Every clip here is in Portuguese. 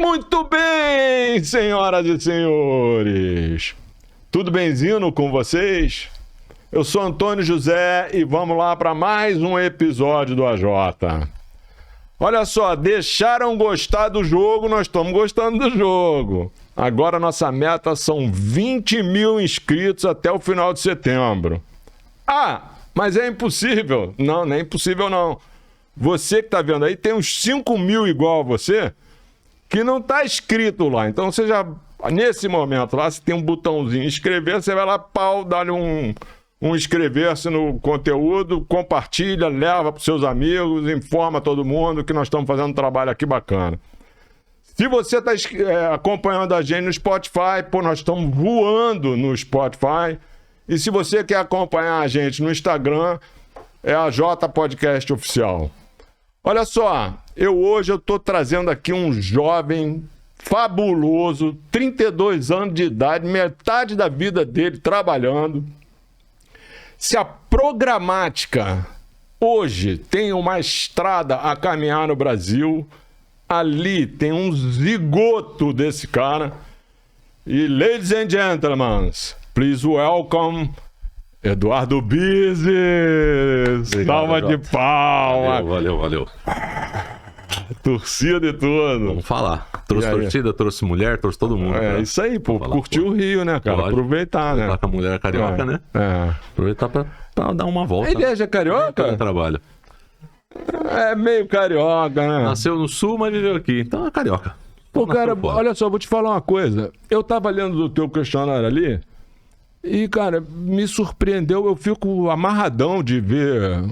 Muito bem, senhoras e senhores. Tudo benzinho com vocês? Eu sou Antônio José e vamos lá para mais um episódio do AJ. Olha só, deixaram gostar do jogo, nós estamos gostando do jogo. Agora nossa meta são 20 mil inscritos até o final de setembro. Ah, mas é impossível. Não, não é impossível não. Você que está vendo aí, tem uns 5 mil igual a você, que não está inscrito lá. Então você já, nesse momento lá, você tem um botãozinho inscrever, você vai lá, pau, dá-lhe um inscrever-se no conteúdo, compartilha, leva para os seus amigos, informa todo mundo que nós estamos fazendo um trabalho aqui bacana. Se você está acompanhando a gente no Spotify, pô, nós estamos voando no Spotify. E se você quer acompanhar a gente no Instagram, é a J Podcast Oficial. Olha só, hoje eu estou trazendo aqui um jovem fabuloso, 32 anos de idade, metade da vida dele trabalhando. Se a programática hoje tem uma estrada a caminhar no Brasil, ali tem um zigoto desse cara. E, ladies and gentlemen, please welcome Eduardo Bizes. Palma de palma. Valeu. Torcida e tudo. Vamos falar. Trouxe torcida, trouxe mulher, trouxe todo mundo. É isso aí, pô. Curtiu o Rio, né, cara? Lógico. Aproveitar, né? Aproveitar que a mulher é carioca, né? Aproveitar pra dar uma volta. A igreja é carioca? Trabalho. É meio carioca, né? Nasceu no sul, mas viveu aqui. Então é carioca. Pô, cara, olha só, vou te falar uma coisa. Eu tava lendo o teu questionário ali e, cara, me surpreendeu. Eu fico amarradão de ver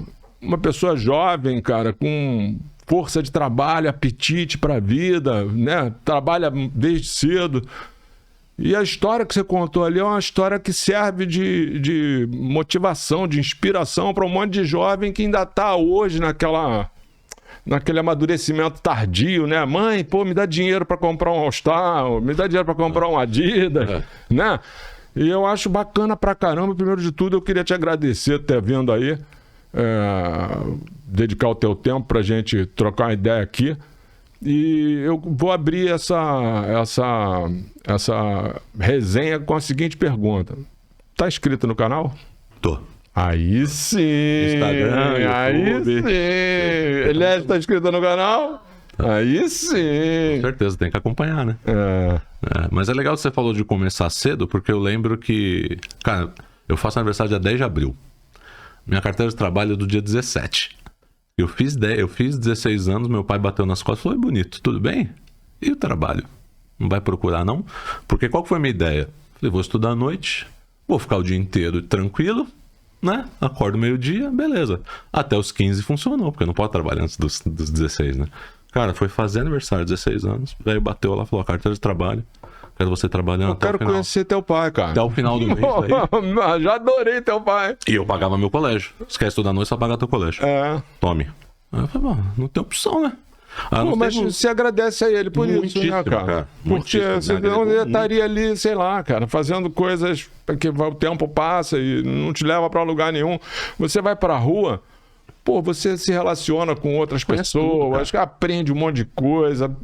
uma pessoa jovem, cara, com força de trabalho, apetite pra vida, né? Trabalha desde cedo. E a história que você contou ali é uma história que serve de motivação, de inspiração para um monte de jovem que ainda tá hoje naquele amadurecimento tardio, né? Mãe, pô, me dá dinheiro para comprar um All-Star, me dá dinheiro para comprar um Adidas, né? E eu acho bacana pra caramba. Primeiro de tudo, eu queria te agradecer por ter vindo aí, dedicar o teu tempo pra gente trocar uma ideia aqui. E eu vou abrir essa resenha com a seguinte pergunta. Tá inscrito no canal? Tô. Aí sim! Instagram, YouTube. Aí sim! Ele tá inscrito no canal? Aí sim! Com certeza, tem que acompanhar, né? Mas é legal que você falou de começar cedo, porque eu lembro que... Cara, eu faço aniversário dia 10 de abril. Minha carteira de trabalho é do dia 17. Eu fiz 16 anos, meu pai bateu nas costas e falou: bonito, tudo bem? E o trabalho? Não vai procurar, não? Porque qual que foi a minha ideia? Falei, vou estudar à noite, vou ficar o dia inteiro tranquilo, né? Acordo meio-dia, beleza. Até os 15 funcionou, porque não pode trabalhar antes dos 16, né? Cara, foi fazer aniversário, 16 anos, velho bateu lá, falou, carteira de trabalho, quero você trabalhando eu até o final. Eu quero conhecer teu pai, cara. Até o final do mês aí. Já adorei teu pai. E eu pagava meu colégio. Se quer estudar à noite, só pagar teu colégio. Tome. Aí eu falei, bom, não tem opção, né? Pô, mas você agradece a ele por isso, né, cara? Porque senão ele estaria ali, sei lá, cara, fazendo coisas que o tempo passa e não te leva pra lugar nenhum. Você vai pra rua, pô, você se relaciona com outras pessoas, aprende um monte de coisa,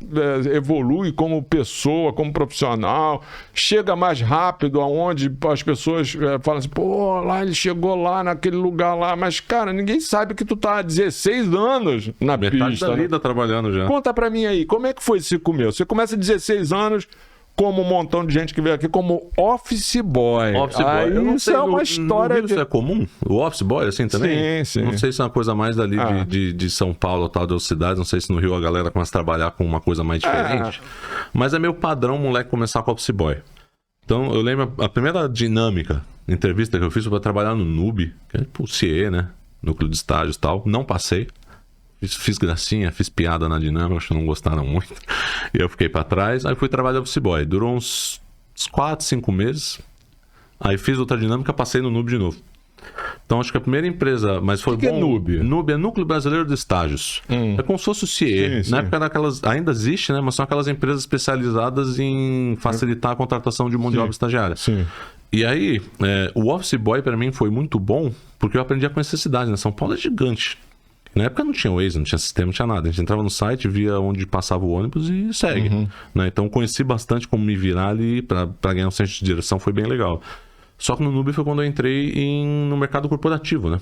evolui como pessoa, como profissional, chega mais rápido aonde as pessoas falam assim, pô, lá ele chegou lá naquele lugar lá, mas, cara, ninguém sabe que tu tá há 16 anos na metade pista. Da vida trabalhando já. Conta pra mim aí, como é que foi esse começo? Você começa 16 anos... como um montão de gente que veio aqui como office boy. Aí eu não sei, é uma história Isso é comum? O office boy, assim, também? Sim. Não sei se é uma coisa mais dali de São Paulo, tal, das cidades. Não sei se no Rio a galera começa a trabalhar com uma coisa mais diferente. Mas é meio padrão moleque começar com office boy. Então, eu lembro a primeira dinâmica, entrevista que eu fiz foi pra trabalhar no NUB, que é tipo o CIE, né? Núcleo de estágios e tal. Não passei. Fiz gracinha, fiz piada na dinâmica, acho que não gostaram muito. E eu fiquei pra trás. Aí fui trabalhar office boy. Durou uns 4, 5 meses. Aí fiz outra dinâmica, passei no NUB de novo. Então acho que a primeira empresa, mas foi bom. O que é NUB? NUB é Núcleo Brasileiro de Estágios. É como se fosse o CIE. Sim. Na época daquelas, ainda existe, né? Mas são aquelas empresas especializadas em facilitar a contratação de mão de obra estagiária. Sim. E aí, o office boy pra mim foi muito bom, porque eu aprendi a conhecer a cidade, né? São Paulo é gigante. Na época não tinha Waze, não tinha sistema, não tinha nada. A gente entrava no site, via onde passava o ônibus e segue. Né? Então conheci bastante como me virar ali pra ganhar um senso de direção, foi bem legal. Só que no Nubi foi quando eu entrei no mercado corporativo, né?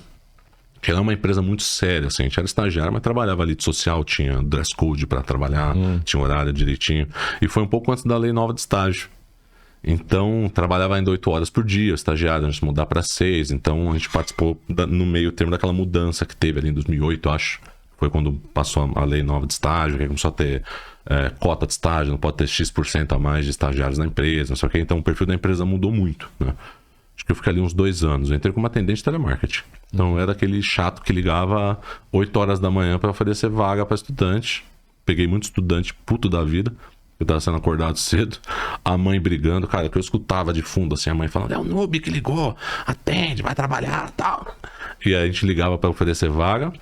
Que era uma empresa muito séria, assim. A gente era estagiário, mas trabalhava ali de social, tinha dress code pra trabalhar, tinha horário direitinho. E foi um pouco antes da lei nova de estágio. Então, trabalhava ainda 8 horas por dia, estagiário, antes de mudar para 6. Então, a gente participou no meio termo daquela mudança que teve ali em 2008, acho. Foi quando passou a lei nova de estágio, que começou a ter cota de estágio, não pode ter X% a mais de estagiários na empresa, não sei o quê. Então, o perfil da empresa mudou muito, né? Acho que eu fiquei ali uns 2 anos. Eu entrei como atendente de telemarketing. Então, eu era aquele chato que ligava 8 horas da manhã para oferecer vaga para estudante. Peguei muito estudante puto da vida. Eu tava sendo acordado cedo, a mãe brigando, cara, que eu escutava de fundo, assim, a mãe falando, é o Nubi que ligou, atende, vai trabalhar e tal. E aí a gente ligava pra oferecer vaga,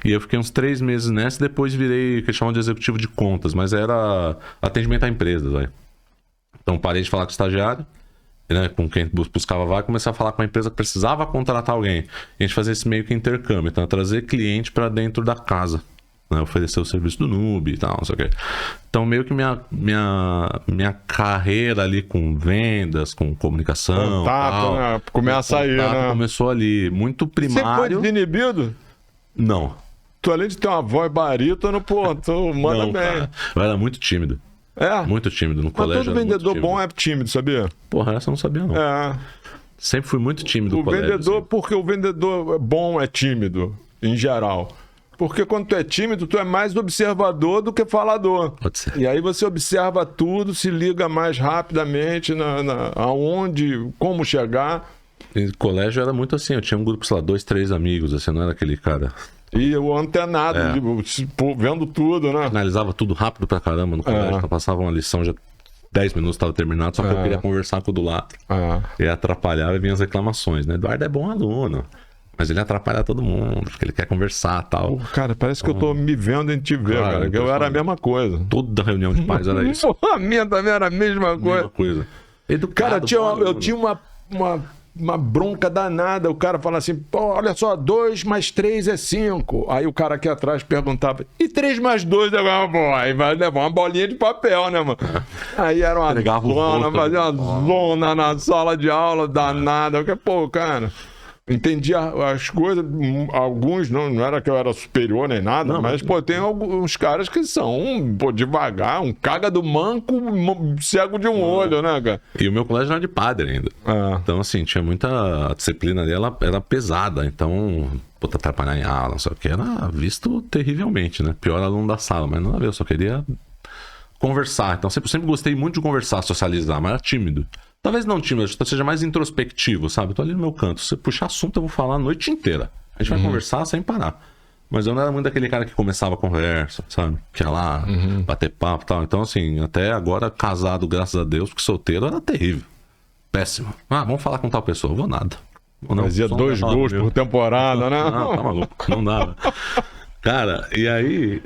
e eu fiquei uns 3 meses nessa, e depois virei, que eles chamam de executivo de contas, mas era atendimento a empresas, vai. Então parei de falar com o estagiário, né, com quem buscava vaga, comecei a falar com a empresa que precisava contratar alguém. E a gente fazia esse meio que intercâmbio, então trazer cliente pra dentro da casa. Né, oferecer o serviço do Nubi e tal, não sei o quê. Então, meio que minha carreira ali com vendas, com comunicação. Contato, né? Começa aí, né? Começou ali, muito Você foi primário. desinibido? Não. Tu, além de ter uma voz barítono, pô, tu manda Não, bem. cara. Eu era muito tímido. É? Muito tímido no Mas colégio. todo vendedor bom é tímido, sabia? Porra, essa eu não sabia, não. É. Sempre fui muito tímido no O colégio. vendedor, assim. porque o vendedor bom é tímido, em geral. Porque quando tu é tímido, tu é mais observador do que falador. Pode ser. E aí você observa tudo, se liga mais rapidamente aonde, como chegar. Em colégio era muito assim, eu tinha um grupo, sei lá, 2, 3 amigos, assim, não era aquele cara. E o antenado, vendo tudo, né? Analisava tudo rápido pra caramba no colégio, então passava uma lição, já 10 minutos estava terminado, só que eu queria conversar com o do lado. E atrapalhava e vinha as reclamações, né? Eduardo é bom aluno, mas ele atrapalha todo mundo, porque ele quer conversar e tal. Pô, cara, parece que eu tô me vendo em te ver, cara. Que eu era a mesma coisa. Toda reunião de pais era isso. A minha também era a mesma coisa. Mesma coisa. Cara, Educado, eu tinha uma bronca danada. O cara fala assim, pô, olha só, 2 mais 3 é 5. Aí o cara aqui atrás perguntava, e 3 mais 2 é uma boa. Aí vai levar uma bolinha de papel, né, mano? Aí era uma zona, fazia uma zona na sala de aula danada. Eu falei, pô, cara... Entendia as coisas, alguns não era que eu era superior nem nada, mas pô, tem alguns caras que são devagar, um caga do manco, cego de um olho, né, cara? E o meu colégio era de padre ainda. Então, assim, tinha muita a disciplina ali, ela era pesada, então, atrapalhar em aula, não sei o que, era visto terrivelmente, né? Pior aluno da sala, mas não a ver, eu só queria conversar. Então, sempre gostei muito de conversar, socializar, mas era tímido. Talvez não tímido, seja mais introspectivo, sabe? Eu tô ali no meu canto. Se você puxar assunto, eu vou falar a noite inteira. A gente vai conversar sem parar. Mas eu não era muito daquele cara que começava a conversa, sabe? Que ia lá, bater papo e tal. Então, assim, até agora, casado, graças a Deus, porque solteiro era terrível. Péssimo. Vamos falar com tal pessoa. Eu vou nada. Fazia 2 gols por temporada, né? Não, tá maluco. Não dava. Cara, e aí,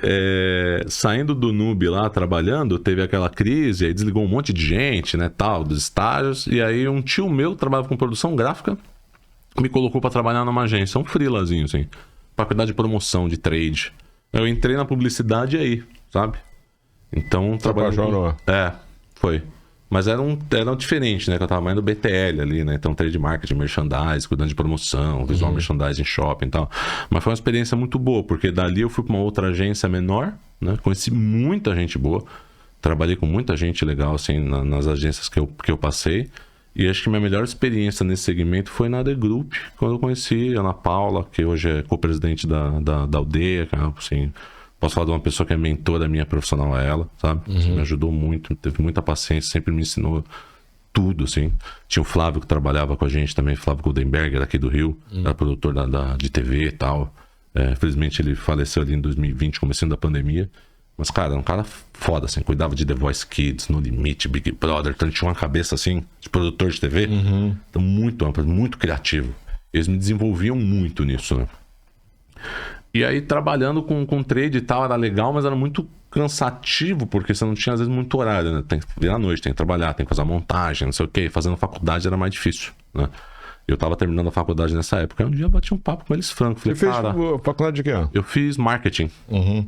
saindo do Nubi lá, trabalhando, teve aquela crise, aí desligou um monte de gente, né, tal, dos estágios, e aí um tio meu trabalhava com produção gráfica, me colocou pra trabalhar numa agência, um freelazinho, assim, pra cuidar de promoção, de trade. Eu entrei na publicidade aí, sabe? Então, trabalhando... foi. Mas era diferente, né? Que eu tava mais no BTL ali, né? Então, trade marketing, merchandising, cuidando de promoção, visual merchandising, shopping e tal. Mas foi uma experiência muito boa, porque dali eu fui pra uma outra agência menor, né? Conheci muita gente boa. Trabalhei com muita gente legal, assim, nas agências que eu passei. E acho que minha melhor experiência nesse segmento foi na The Group, quando eu conheci a Ana Paula, que hoje é co-presidente da aldeia, assim... Posso falar de uma pessoa que é mentora minha profissional a ela, sabe? Assim, me ajudou muito, teve muita paciência, sempre me ensinou tudo, assim. Tinha o Flávio que trabalhava com a gente também, Flávio Goldenberger, aqui do Rio, era produtor de TV e tal. Infelizmente ele faleceu ali em 2020, começando da pandemia. Mas, cara, era um cara foda, assim, cuidava de The Voice Kids, No Limite, Big Brother, então ele tinha uma cabeça, assim, de produtor de TV. Então, muito amplo, muito criativo. Eles me desenvolviam muito nisso, né? E aí, trabalhando com trade e tal, era legal, mas era muito cansativo, porque você não tinha, às vezes, muito horário, né? Tem que vir à noite, tem que trabalhar, tem que fazer a montagem, não sei o quê. Fazendo faculdade era mais difícil, né? Eu tava terminando a faculdade nessa época. Aí um dia eu bati um papo com eles franco. Falei, Você fez cara, faculdade de quê? eu fiz marketing.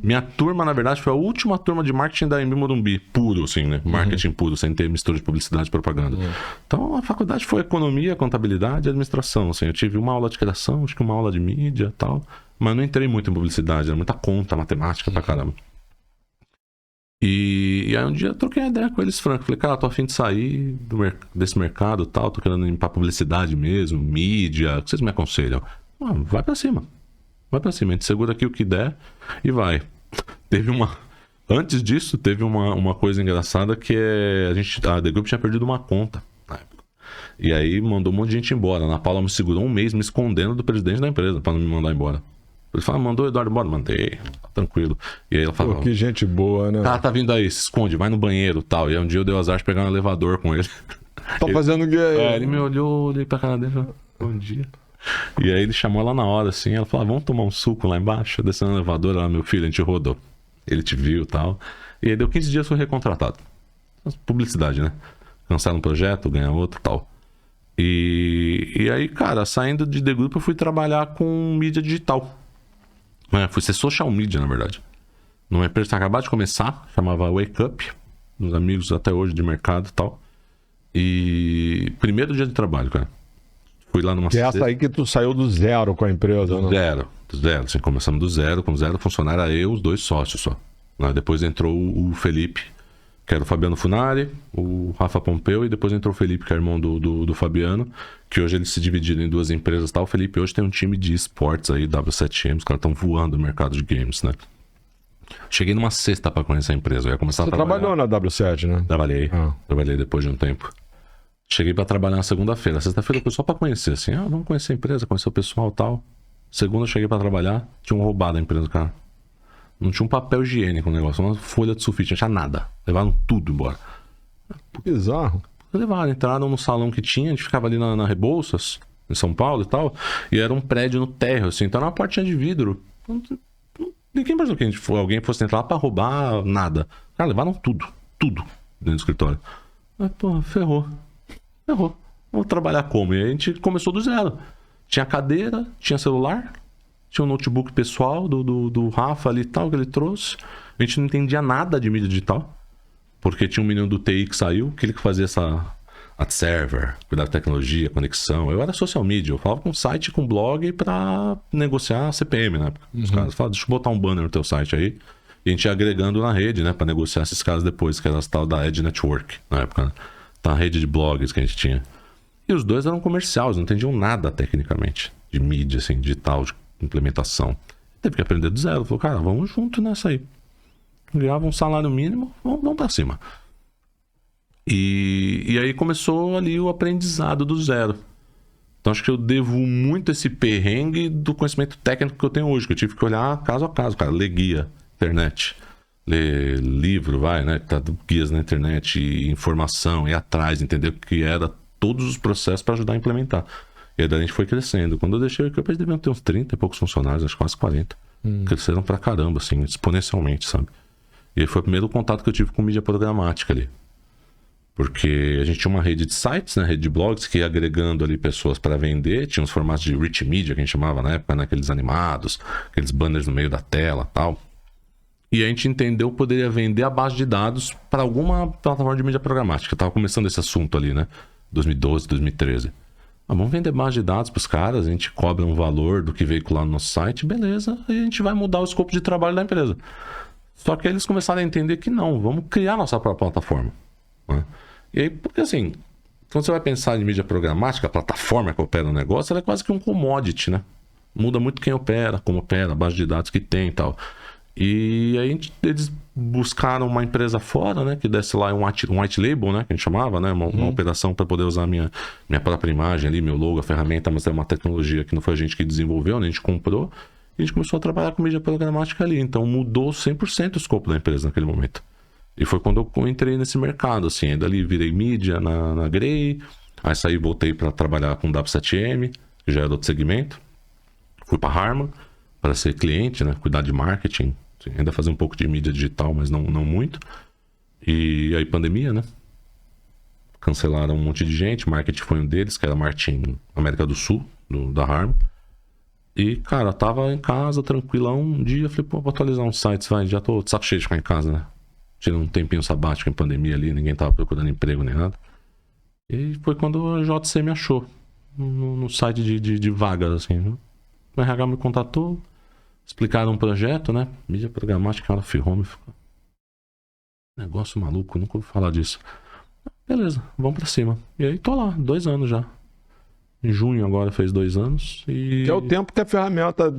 Minha turma, na verdade, foi a última turma de marketing da Embi Morumbi. Puro, assim, né? Marketing puro, sem ter mistura de publicidade e propaganda. Então, a faculdade foi economia, contabilidade e administração, assim. Eu tive uma aula de criação, acho que uma aula de mídia e tal. Mas não entrei muito em publicidade. Era muita conta, matemática pra caramba. E aí um dia eu troquei a ideia com eles franco. Falei, cara, tô a fim de sair desse mercado e tal. Tô querendo ir pra publicidade mesmo, mídia. O que vocês me aconselham? Vai pra cima. Vai pra cima. A gente segura aqui o que der e vai. Antes disso, teve uma coisa engraçada que é... A The Group tinha perdido uma conta na época. E aí mandou um monte de gente embora. A Ana Paula me segurou um mês me escondendo do presidente da empresa pra não me mandar embora. Ele falou, mandou o Eduardo embora? Mandei, tá tranquilo. E aí ela falou, Pô, que gente boa, né? tá vindo aí, se esconde, vai no banheiro e tal. E aí um dia eu dei o azar de pegar um elevador com ele. Tá fazendo o quê? Ele me olhou, olhei pra cara dele e falou, bom dia. E aí ele chamou ela na hora, assim, ela falou, vamos tomar um suco lá embaixo. Eu desci no elevador, ela, meu filho, a gente rodou. Ele te viu e tal. E aí deu 15 dias, foi recontratado. Publicidade, né? Cancela um projeto, ganha outro e tal. E aí, cara, saindo de The Group, eu fui trabalhar com mídia digital. Fui ser social media, na verdade. Numa empresa que acabava de começar, chamava Wake Up, uns amigos até hoje de mercado e tal. E primeiro dia de trabalho, cara. Fui lá numa... Que é essa aí que tu saiu do zero com a empresa, né? Do zero. Assim, começamos do zero, com zero funcionário, era eu, os 2 sócios só. Depois entrou o Felipe, que era o Fabiano Funari, o Rafa Pompeu, e depois entrou o Felipe, que é irmão do Fabiano, que hoje eles se dividiram em 2 empresas e tal. O Felipe hoje tem um time de esportes aí, W7M, os caras estão voando no mercado de games, né? Cheguei numa sexta pra conhecer a empresa, eu ia começar a trabalhar. Você trabalhou na W7, né? Trabalhei depois de um tempo. Cheguei pra trabalhar na segunda-feira. Sexta-feira eu fui só pra conhecer, assim, vamos conhecer a empresa, conhecer o pessoal e tal. Segunda eu cheguei pra trabalhar, tinham roubado a empresa, cara. Não tinha um papel higiênico no negócio, uma folha de sulfite, não tinha nada. Levaram tudo embora. Bizarro. Levaram, entraram no salão que tinha, a gente ficava ali na Rebouças, em São Paulo e tal, e era um prédio no térreo, assim, então era uma portinha de vidro. Ninguém pensou que alguém fosse entrar lá pra roubar nada. Cara, levaram tudo dentro do escritório. Mas, porra, ferrou. Vamos trabalhar como? E aí a gente começou do zero. Tinha cadeira, tinha celular, tinha um notebook pessoal do Rafa ali e tal, que ele trouxe. A gente não entendia nada de mídia digital. Porque tinha um menino do TI que saiu, que ele que fazia essa ad server, cuidar da tecnologia, conexão. Eu era social media, eu falava com site, com blog pra negociar CPM, né? Os caras falavam, deixa eu botar um banner no teu site aí. E a gente ia agregando na rede, né? Pra negociar esses caras depois, que era as tal da Edge Network, na época, né? Tá a rede de blogs que a gente tinha. E os 2 eram comerciais, não entendiam nada tecnicamente, de mídia, assim, digital, de implementação. Teve que aprender do zero. Falou, cara, vamos junto nessa aí. Ganhava um salário mínimo, vamos pra cima. E aí começou ali o aprendizado do zero. Então acho que eu devo muito esse perrengue do conhecimento técnico que eu tenho hoje, que eu tive que olhar caso a caso, cara, ler guia, internet, ler livro, né, tá, guias na internet, e informação, ir atrás, entender o que era todos os processos para ajudar a implementar. E aí daí a gente foi crescendo. Quando eu deixei o equipe, deviam ter uns 30 e poucos funcionários, acho que quase 40. Cresceram pra caramba, assim, exponencialmente, sabe? E aí foi o primeiro contato que eu tive com mídia programática ali. Porque a gente tinha uma rede de sites, né, rede de blogs, que ia agregando ali pessoas para vender. Tinha uns formatos de rich media, que a gente chamava na época, né, aqueles animados, aqueles banners no meio da tela e tal. E a gente entendeu que poderia vender a base de dados para alguma plataforma de mídia programática. Tava começando esse assunto ali, né? 2012, 2013. Vamos vender base de dados para os caras, a gente cobra um valor do que veicular no nosso site, beleza, e a gente vai mudar o escopo de trabalho da empresa. Só que eles começaram a entender que não, vamos criar nossa própria plataforma. Né? E aí, porque assim, quando você vai pensar em mídia programática, a plataforma que opera o negócio, ela é quase que um commodity, né? Muda muito quem opera, como opera, a base de dados que tem e tal. E aí eles buscaram uma empresa fora, né, que desse lá um white label, né, que a gente chamava, né, uma operação para poder usar minha própria imagem ali, meu logo, a ferramenta, mas é uma tecnologia que não foi a gente que desenvolveu, né, a gente comprou, e a gente começou a trabalhar com mídia programática ali, então mudou 100% o escopo da empresa naquele momento. E foi quando eu entrei nesse mercado, assim, aí dali virei mídia na Grey, aí saí e voltei para trabalhar com W7M, que já era outro segmento, fui para Harman, para ser cliente, né? Cuidar de marketing, ainda fazer um pouco de mídia digital, mas não muito. E aí pandemia, né? cancelaram um monte de gente, marketing foi um deles, que era marketing América do Sul, da Harm. E, cara, tava em casa, tranquilão, um dia, falei, pô, vou atualizar uns sites, vai, já tô de saco cheio de ficar em casa, né? Tirei um tempinho sabático em pandemia ali, ninguém tava procurando emprego nem nada. E foi quando a JC me achou, no site de vagas, assim. O RH me contatou, explicaram um projeto, né? Mídia programática, ela Home, ficou... Negócio maluco, nunca ouvi falar disso. Beleza, vamos pra cima. E aí tô lá, 2 anos já. Em junho agora fez 2 anos. E... Que é o tempo que a ferramenta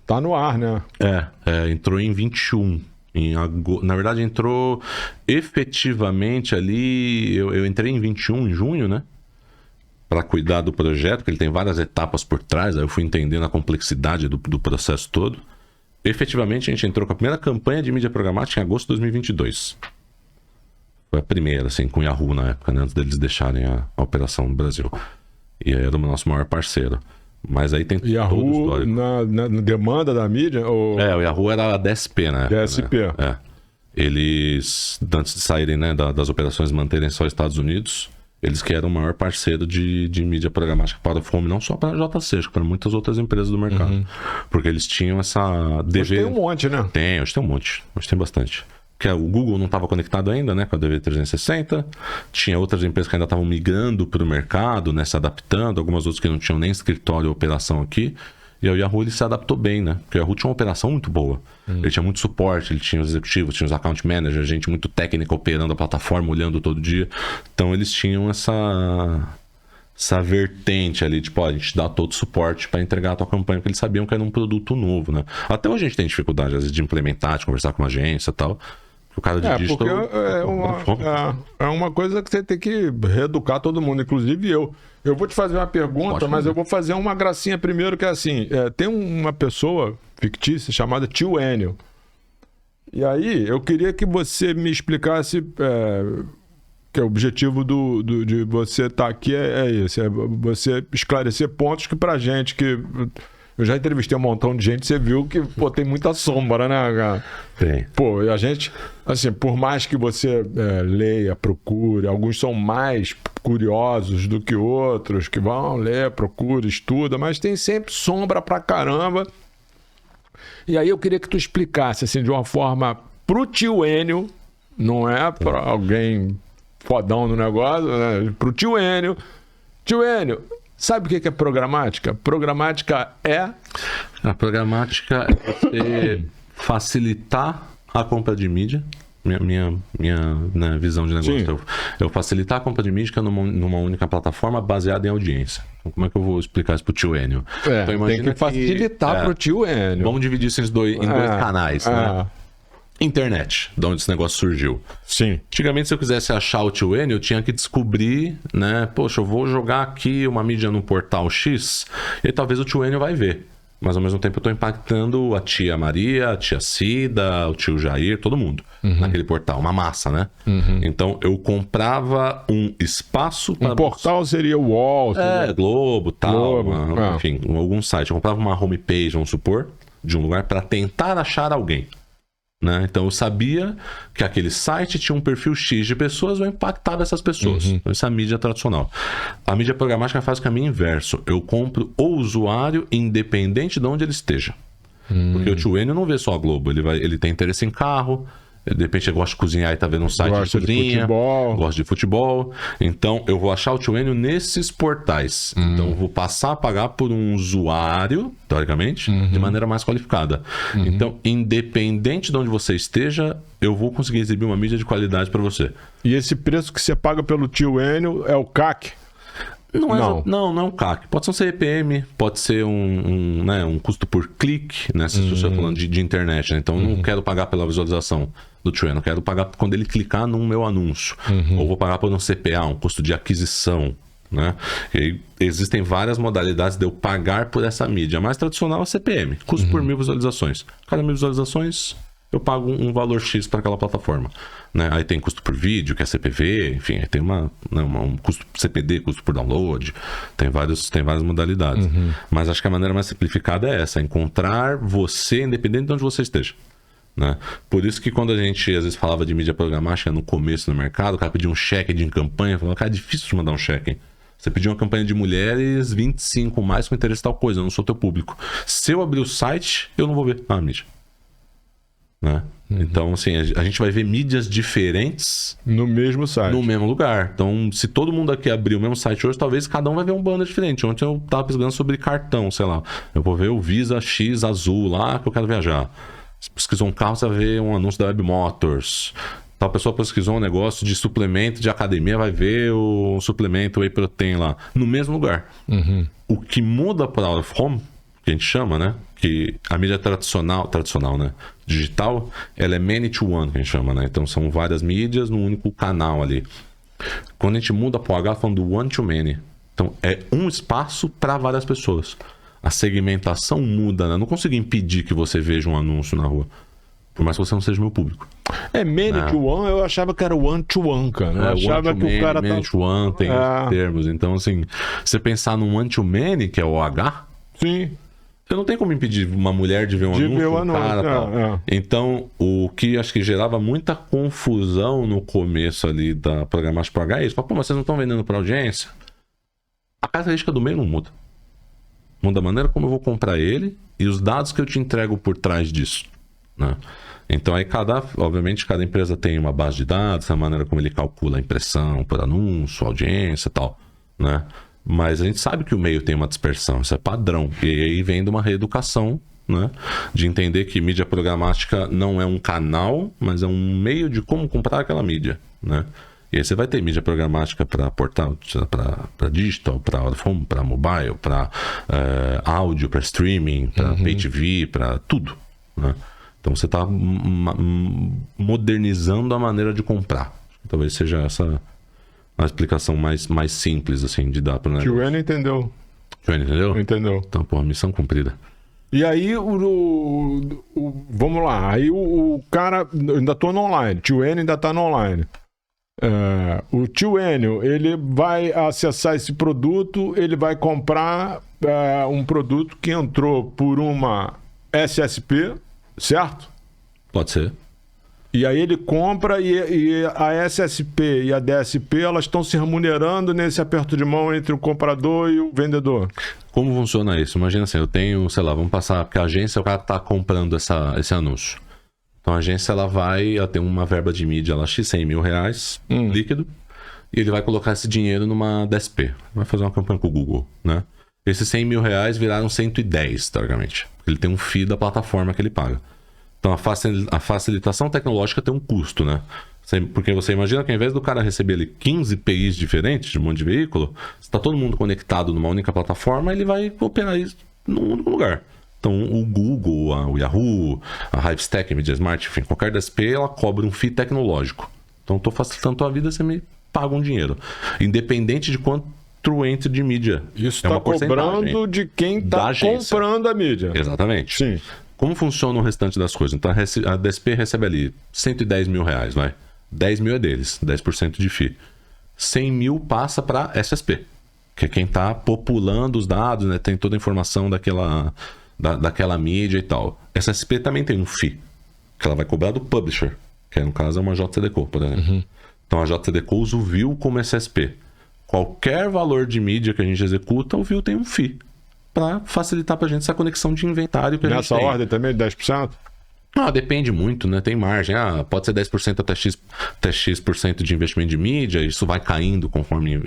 tá no ar, né? Entrou em 21. Na verdade, entrou efetivamente ali. Eu entrei em 21 em junho, né? Para cuidar do projeto, que ele tem várias etapas por trás. Aí eu fui entendendo a complexidade do processo todo. Efetivamente, a gente entrou com a primeira campanha de mídia programática em agosto de 2022. Foi a primeira, assim, com o Yahoo na época, né? Antes deles deixarem a operação no Brasil. E era o nosso maior parceiro. Mas aí tem Yahoo todo o histórico. Na demanda da mídia? Ou... O Yahoo era a DSP, né? DSP. Né? Eles, antes de saírem, né, das operações, manterem só Estados Unidos, eles que eram o maior parceiro de mídia programática para o Home, não só para a JC, acho que para muitas outras empresas do mercado. Porque eles tinham essa... Hoje tem um monte, né? Hoje tem um monte. Hoje tem bastante. Porque o Google não estava conectado ainda, né, com a DV360. Tinha outras empresas que ainda estavam migrando para o mercado, né, se adaptando. Algumas outras que não tinham nem escritório ou operação aqui. E aí o Yahoo ele se adaptou bem, né? Porque o Yahoo tinha uma operação muito boa. Ele tinha muito suporte, ele tinha os executivos, tinha os account managers, gente muito técnica operando a plataforma, olhando todo dia. Então eles tinham essa vertente ali, tipo, a gente dá todo o suporte para entregar a tua campanha, porque eles sabiam que era um produto novo, né? Até hoje a gente tem dificuldade, às vezes, de implementar, de conversar com uma agência e tal. O cara de digital... Porque é uma coisa que você tem que reeducar todo mundo, inclusive eu. Eu vou te fazer uma pergunta, mas eu vou fazer uma gracinha primeiro, que é assim, tem uma pessoa fictícia chamada Tio Enio. E aí, eu queria que você me explicasse, que o objetivo de você estar aqui é esse, é você esclarecer pontos que pra gente que... Eu já entrevistei um montão de gente, você viu que, pô, tem muita sombra, né, cara? Tem. Pô, a gente, assim, por mais que você leia, procure, alguns são mais curiosos do que outros, que vão ler, procura, estuda, mas tem sempre sombra pra caramba. E aí eu queria que tu explicasse, assim, de uma forma pro tio Enio, não é pra alguém fodão no negócio, né? Pro tio Enio. Tio Enio, sabe o que é programática? Programática é... A programática é você facilitar a compra de mídia. Minha né, visão de negócio. Eu facilitar a compra de mídia numa única plataforma baseada em audiência. Então, como é que eu vou explicar isso pro tio Enio? Então, tem que facilitar pro tio Enio. Vamos dividir isso em dois canais, né? Internet, de onde esse negócio surgiu. Sim. Antigamente, se eu quisesse achar o tio Enio, eu tinha que descobrir, né? Poxa, eu vou jogar aqui uma mídia no portal X e talvez o tio Enio vai ver. Mas ao mesmo tempo eu estou impactando a tia Maria, a tia Cida, o tio Jair, todo mundo naquele portal, uma massa, né? Então eu comprava um espaço para... Um portal seria o UOL, Globo, tal, Globo, enfim, algum site. Eu comprava uma homepage, vamos supor, de um lugar para tentar achar alguém. Né? Então eu sabia que aquele site tinha um perfil X de pessoas, eu impactava essas pessoas. Então, essa é a mídia tradicional. A mídia programática faz o caminho inverso. Eu compro o usuário independente de onde ele esteja. Porque o tio Enio não vê só a Globo, ele tem interesse em carro, de repente ele gosta de cozinhar e tá vendo um site de cozinha, gosta de futebol. Então eu vou achar o tio Enio nesses portais. Então eu vou passar a pagar por um usuário, teoricamente, de maneira mais qualificada. Então, independente de onde você esteja, eu vou conseguir exibir uma mídia de qualidade para você. E esse preço que você paga pelo tio Enio é o CAC? Não é um CAC. Pode ser um CPM, pode ser um custo por clique, né? Se você está falando de internet, né? Então eu não quero pagar pela visualização do tio Enio, eu quero pagar quando ele clicar no meu anúncio. Ou vou pagar por um CPA, um custo de aquisição, né? E existem várias modalidades de eu pagar por essa mídia. A mais tradicional é CPM, custo por 1000 visualizações. Cada 1000 visualizações eu pago um valor X para aquela plataforma, né? Aí tem custo por vídeo, que é CPV, enfim, aí tem um custo CPD, custo por download, tem várias modalidades. Mas acho que a maneira mais simplificada é essa, encontrar você independente de onde você esteja. né? Por isso que quando a gente às vezes falava de mídia programática no começo do mercado, o cara pedia um cheque de campanha, falava, cara, é difícil de mandar um cheque. Você pediu uma campanha de mulheres, 25 mais com interesse em tal coisa, eu não sou teu público. Se eu abrir o site, eu não vou ver a mídia. Né? Então, assim, a gente vai ver mídias diferentes no mesmo site. No mesmo lugar. Então, se todo mundo aqui abrir o mesmo site hoje, talvez cada um vai ver um banner diferente. Ontem eu tava pesquisando sobre cartão, sei lá. Eu vou ver o Visa X azul lá que eu quero viajar. Se pesquisou um carro, você vai ver um anúncio da Web Motors. Tal pessoa pesquisou um negócio de suplemento de academia, vai ver o suplemento Whey Protein lá. No mesmo lugar. O que muda para Out of Home, que a gente chama, né? Que a mídia tradicional, né? Digital, ela é many to one, que a gente chama, né? Então são várias mídias num único canal ali. Quando a gente muda para o H, falando do one to many. Então é um espaço para várias pessoas. A segmentação muda, né? Eu não consigo impedir que você veja um anúncio na rua. Por mais que você não seja meu público. Many to one, eu achava que era one to one, cara. Eu achava que o cara many to one tem esses termos. Então, assim, você pensar num one to many, que é o H... Sim. Você não tem como impedir uma mulher de ver um anúncio, um cara, tal. Então, o que acho que gerava muita confusão no começo ali da programática para H é isso. Pô, mas vocês não estão vendendo para audiência? A característica do meio não muda. Muda a maneira como eu vou comprar ele e os dados que eu te entrego por trás disso, né? Então, aí obviamente, cada empresa tem uma base de dados, a maneira como ele calcula a impressão por anúncio, audiência e tal, né? Mas a gente sabe que o meio tem uma dispersão, isso é padrão. E aí vem de uma reeducação, né? De entender que mídia programática não é um canal, mas é um meio de como comprar aquela mídia, né? E aí você vai ter mídia programática para portal, para digital, para home, para mobile, para áudio, para streaming, para pay TV, para tudo, né? Então você está modernizando a maneira de comprar. Talvez seja essa a explicação mais simples, assim, de dar para o negócio. Tio N entendeu. Tio N entendeu? Entendeu. Então, pô, missão cumprida. E aí, vamos lá. Aí o cara, ainda tô no online. Tio N ainda tá no online. O tio Enio, ele vai acessar esse produto, ele vai comprar um produto que entrou por uma SSP, certo? Pode ser. E aí ele compra e a SSP e a DSP, elas estão se remunerando nesse aperto de mão entre o comprador e o vendedor. Como funciona isso? Imagina assim, eu tenho, sei lá, vamos passar, porque a agência, o cara tá comprando esse anúncio. Então a agência, ela tem uma verba de mídia, ela X, 100 mil reais, líquido, e ele vai colocar esse dinheiro numa DSP. Vai fazer uma campanha com o Google, né? Esses 100 mil reais viraram 110, teoricamente. Ele tem um FII da plataforma que ele paga. Então a facilitação tecnológica tem um custo, né? Porque você imagina que ao invés do cara receber ali 15 APIs diferentes de um monte de veículo, se tá todo mundo conectado numa única plataforma, ele vai operar isso num único lugar. Então o Google, o Yahoo, a Hivestack, a MediaSmart, enfim, qualquer DSP, ela cobra um FII tecnológico. Então estou facilitando a tua vida, você me paga um dinheiro. Independente de quanto entre de mídia. Isso está cobrando de quem está comprando a mídia. Exatamente. Sim. Como funciona o restante das coisas? Então a DSP recebe ali 110 mil reais, vai. 10 mil é deles, 10% de FII. 100 mil passa para SSP, que é quem está populando os dados, né? Tem toda a informação daquela mídia e tal. SSP também tem um FII, que ela vai cobrar do publisher, que no caso é uma JCDecaux, por exemplo. Então a JCDecaux usa o view como SSP. Qualquer valor de mídia que a gente executa, o view tem um FII. Para facilitar para a gente essa conexão de inventário que a gente tem. Nessa ordem também, 10%? Depende muito, né? Tem margem. Pode ser 10% até X% de investimento de mídia. Isso vai caindo conforme o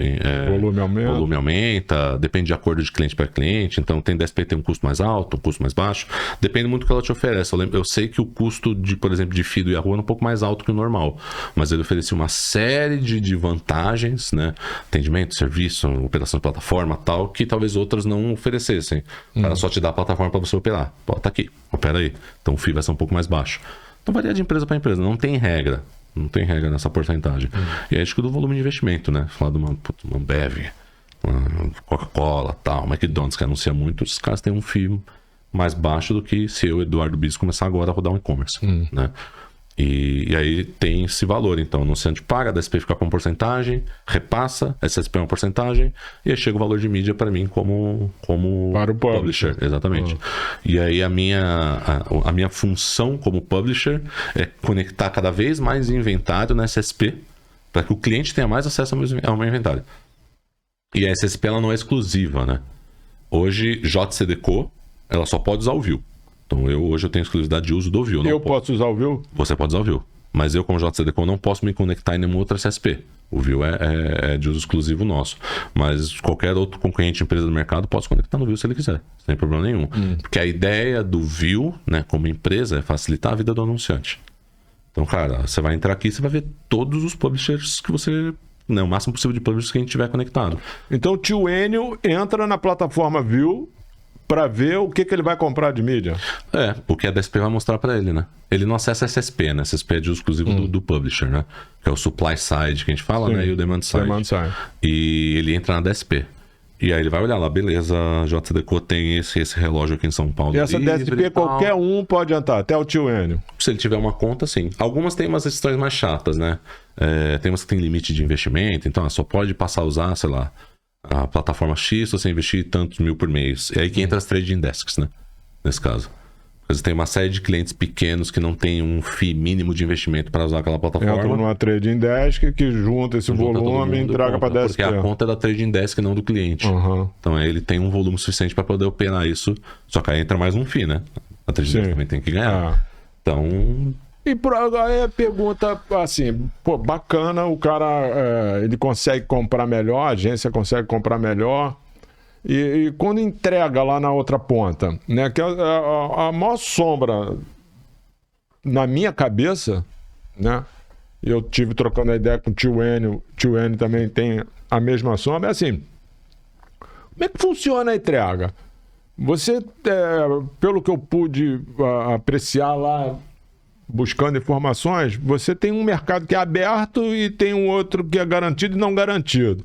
volume aumenta. Depende de acordo de cliente para cliente. Então, tem DSP tem um custo mais alto, um custo mais baixo. Depende muito do que ela te oferece. Eu sei que o custo, por exemplo, de FII do Yahoo é um pouco mais alto que o normal. Mas ele oferecia uma série de vantagens, né? Atendimento, serviço, operação de plataforma tal, que talvez outras não oferecessem. Ela só te dá a plataforma para você operar. Pô, tá aqui, opera aí. Então, o FII vai ser um pouco mais baixo. Então varia de empresa para empresa, não tem regra nessa porcentagem. E aí acho que do volume de investimento, né? Falar de uma Ambev, uma Coca-Cola, tal, uma McDonald's que anuncia muito, esses caras têm um FII mais baixo do que se eu, Eduardo Bis, começar agora a rodar um e-commerce, né? E aí tem esse valor, então o anunciante paga, a DSP fica com porcentagem, repassa, essa DSP é uma porcentagem, e aí chega o valor de mídia para mim como para o publisher. Exatamente. E aí a minha função como publisher é conectar cada vez mais inventário na SSP, para que o cliente tenha mais acesso ao meu inventário. E a SSP ela não é exclusiva, né? Hoje, JCDecaux, ela só pode usar o Vue. Então hoje eu tenho exclusividade de uso do Vue. Eu posso usar o Vue? Você pode usar o Vue. Mas eu, como JCDecaux, não posso me conectar em nenhuma outra SSP. O Vue é de uso exclusivo nosso. Mas qualquer outro concorrente, empresa do mercado, pode se conectar no Vue se ele quiser. Sem problema nenhum. Porque a ideia do Vue, né, como empresa, é facilitar a vida do anunciante. Então, cara, você vai entrar aqui e você vai ver todos os publishers que você... Né, o máximo possível de publishers que a gente tiver conectado. Então o tio Enio entra na plataforma Vue para ver o que ele vai comprar de mídia. O que a DSP vai mostrar para ele, né? Ele não acessa a SSP, né? SSP é de uso exclusivo do publisher, né? Que é o supply side que a gente fala, né? E o demand side. E ele entra na DSP. E aí ele vai olhar lá, beleza, a JCDecaux tem esse relógio aqui em São Paulo. E essa DSP qualquer um pode entrar, até o tio Enio. Se ele tiver uma conta, sim. Algumas têm umas restrições mais chatas, né? Tem umas que tem limite de investimento, então só pode passar a usar, sei lá, a plataforma X se você investir tantos mil por mês. É aí que entra as trading desks, né? Nesse caso. Você tem uma série de clientes pequenos que não tem um FII mínimo de investimento para usar aquela plataforma. Entra numa trading desk que junta esse volume e entrega para a DSP. Porque a conta é da trading desk, não do cliente. Então aí ele tem um volume suficiente para poder operar isso. Só que aí entra mais um FII, né? A trading desk também tem que ganhar. Então... E aí a pergunta, assim, pô, bacana, o cara, ele consegue comprar melhor, a agência consegue comprar melhor, e quando entrega lá na outra ponta, né, que a maior sombra na minha cabeça, né, eu tive trocando a ideia com o tio Enio também tem a mesma sombra, é assim, como é que funciona a entrega? Você, pelo que eu pude apreciar lá, buscando informações, você tem um mercado que é aberto e tem um outro que é garantido e não garantido.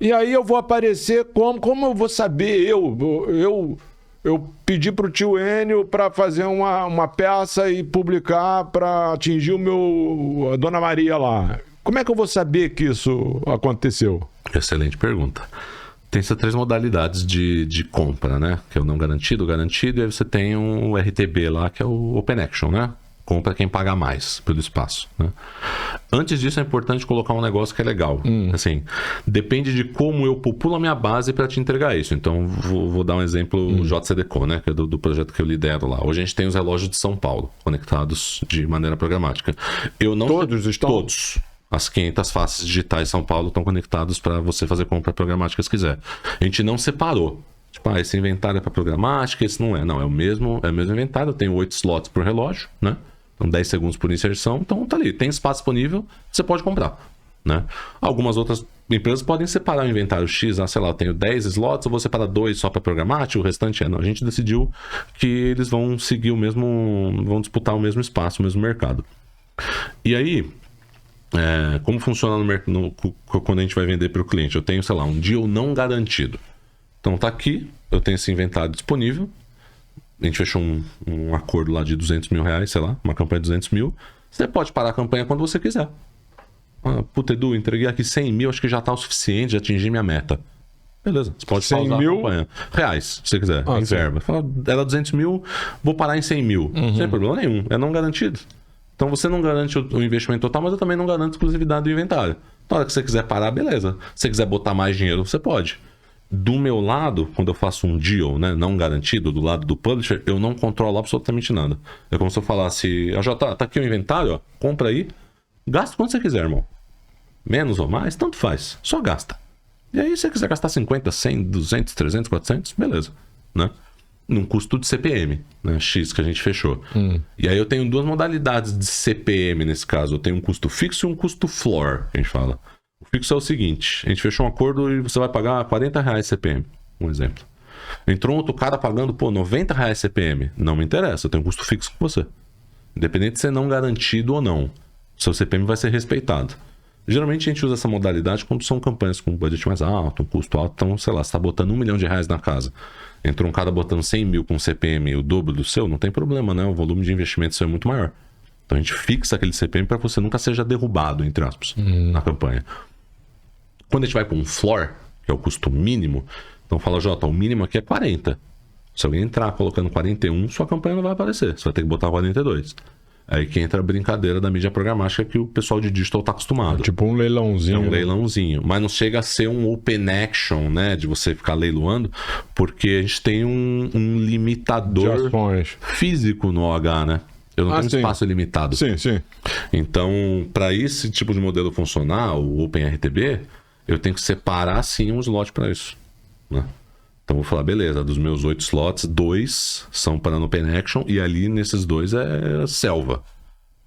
E aí eu vou aparecer como eu vou saber? Eu pedi para o tio Enio para fazer uma peça e publicar para atingir a Dona Maria lá. Como é que eu vou saber que isso aconteceu? Excelente pergunta. Tem essas 3 modalidades de compra, né? Que é o não garantido, o garantido, e aí você tem um RTB lá, que é o Open Action, né? Compra quem paga mais pelo espaço, né? Antes disso é importante colocar um negócio que é legal. Assim, depende de como eu populo a minha base para te entregar isso. Então vou dar um exemplo JCDecaux, né? Que é do projeto que eu lidero lá. Hoje a gente tem os relógios de São Paulo conectados de maneira programática. Todos estão? Todos. As 500 faces digitais de São Paulo estão conectados para você fazer compra programática se quiser. A gente não separou. Tipo, esse inventário é para programática, esse não é. Não, é o mesmo inventário. Eu tenho 8 slots por relógio, né? Então 10 segundos por inserção. Então tá ali. Tem espaço disponível, você pode comprar, né? Algumas outras empresas podem separar o inventário X. Sei lá, eu tenho 10 slots, eu vou separar 2 só para programática, o restante é. Não, a gente decidiu que eles vão seguir vão disputar o mesmo espaço, o mesmo mercado. E aí... como funciona no mercado quando a gente vai vender para o cliente? Eu tenho, sei lá, um deal não garantido. Então tá aqui, eu tenho esse inventário disponível. A gente fechou um acordo lá de 200 mil reais, sei lá, uma campanha de 200 mil. Você pode parar a campanha quando você quiser. Puta, Edu, entreguei aqui 100 mil, acho que já tá o suficiente, já atingi minha meta. Beleza, você pode pausar a campanha. Reais, se você quiser, em verba. Fala, era 200 mil, vou parar em 100 mil. Sem problema nenhum, é não garantido. Então você não garante o investimento total, mas eu também não garanto a exclusividade do inventário. Na hora que você quiser parar, beleza. Se você quiser botar mais dinheiro, você pode. Do meu lado, quando eu faço um deal, né, não garantido, do lado do publisher, eu não controlo absolutamente nada. É como se eu falasse, tá aqui o inventário, ó, compra aí, gasta quanto você quiser, irmão. Menos ou mais, tanto faz, só gasta. E aí, se você quiser gastar 50, 100, 200, 300, 400, beleza, né? Num custo de CPM, né? X que a gente fechou. E aí eu tenho 2 modalidades de CPM nesse caso. Eu tenho um custo fixo e um custo floor, que a gente fala. O fixo é o seguinte, a gente fechou um acordo e você vai pagar 40 reais CPM, um exemplo. Entrou um outro cara pagando, 90 reais CPM. Não me interessa, eu tenho um custo fixo com você. Independente de ser não garantido ou não, seu CPM vai ser respeitado. Geralmente a gente usa essa modalidade quando são campanhas com um budget mais alto, um custo alto. Então, sei lá, você está botando R$1 milhão na casa. Entrou um cara botando 100 mil com CPM o dobro do seu, não tem problema, né? O volume de investimento seu é muito maior. Então a gente fixa aquele CPM para que você nunca seja derrubado, entre aspas, na campanha. Quando a gente vai para um floor, que é o custo mínimo, então fala, Jota, o mínimo aqui é 40. Se alguém entrar colocando 41, sua campanha não vai aparecer. Você vai ter que botar 42. Aí que entra a brincadeira da mídia programática que o pessoal de digital está acostumado. Tipo um leilãozinho. É um leilãozinho. Mas não chega a ser um open action, né? De você ficar leiloando, porque a gente tem um limitador físico no OH, né? Eu não tenho espaço limitado. Sim. Então, para esse tipo de modelo funcionar, o OpenRTB, eu tenho que separar sim um slot para isso, né? Então vou falar, beleza, dos meus 8 slots, 2 são para no Open Action e ali nesses 2 é selva.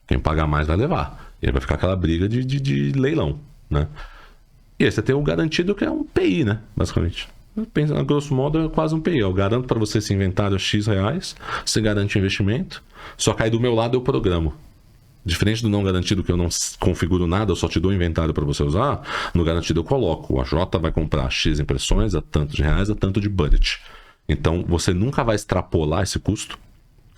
Quem pagar mais vai levar. E aí vai ficar aquela briga de leilão, né? E aí você tem o garantido que é um PI, né? Basicamente. Pensa, a grosso modo é quase um PI. Eu garanto para você esse inventário X reais, você garante o investimento, só que aí do meu lado eu programo. Diferente do não garantido, que eu não configuro nada, eu só te dou o inventário para você usar, no garantido eu coloco, o AJ vai comprar X impressões a tanto de reais, a tanto de budget. Então, você nunca vai extrapolar esse custo.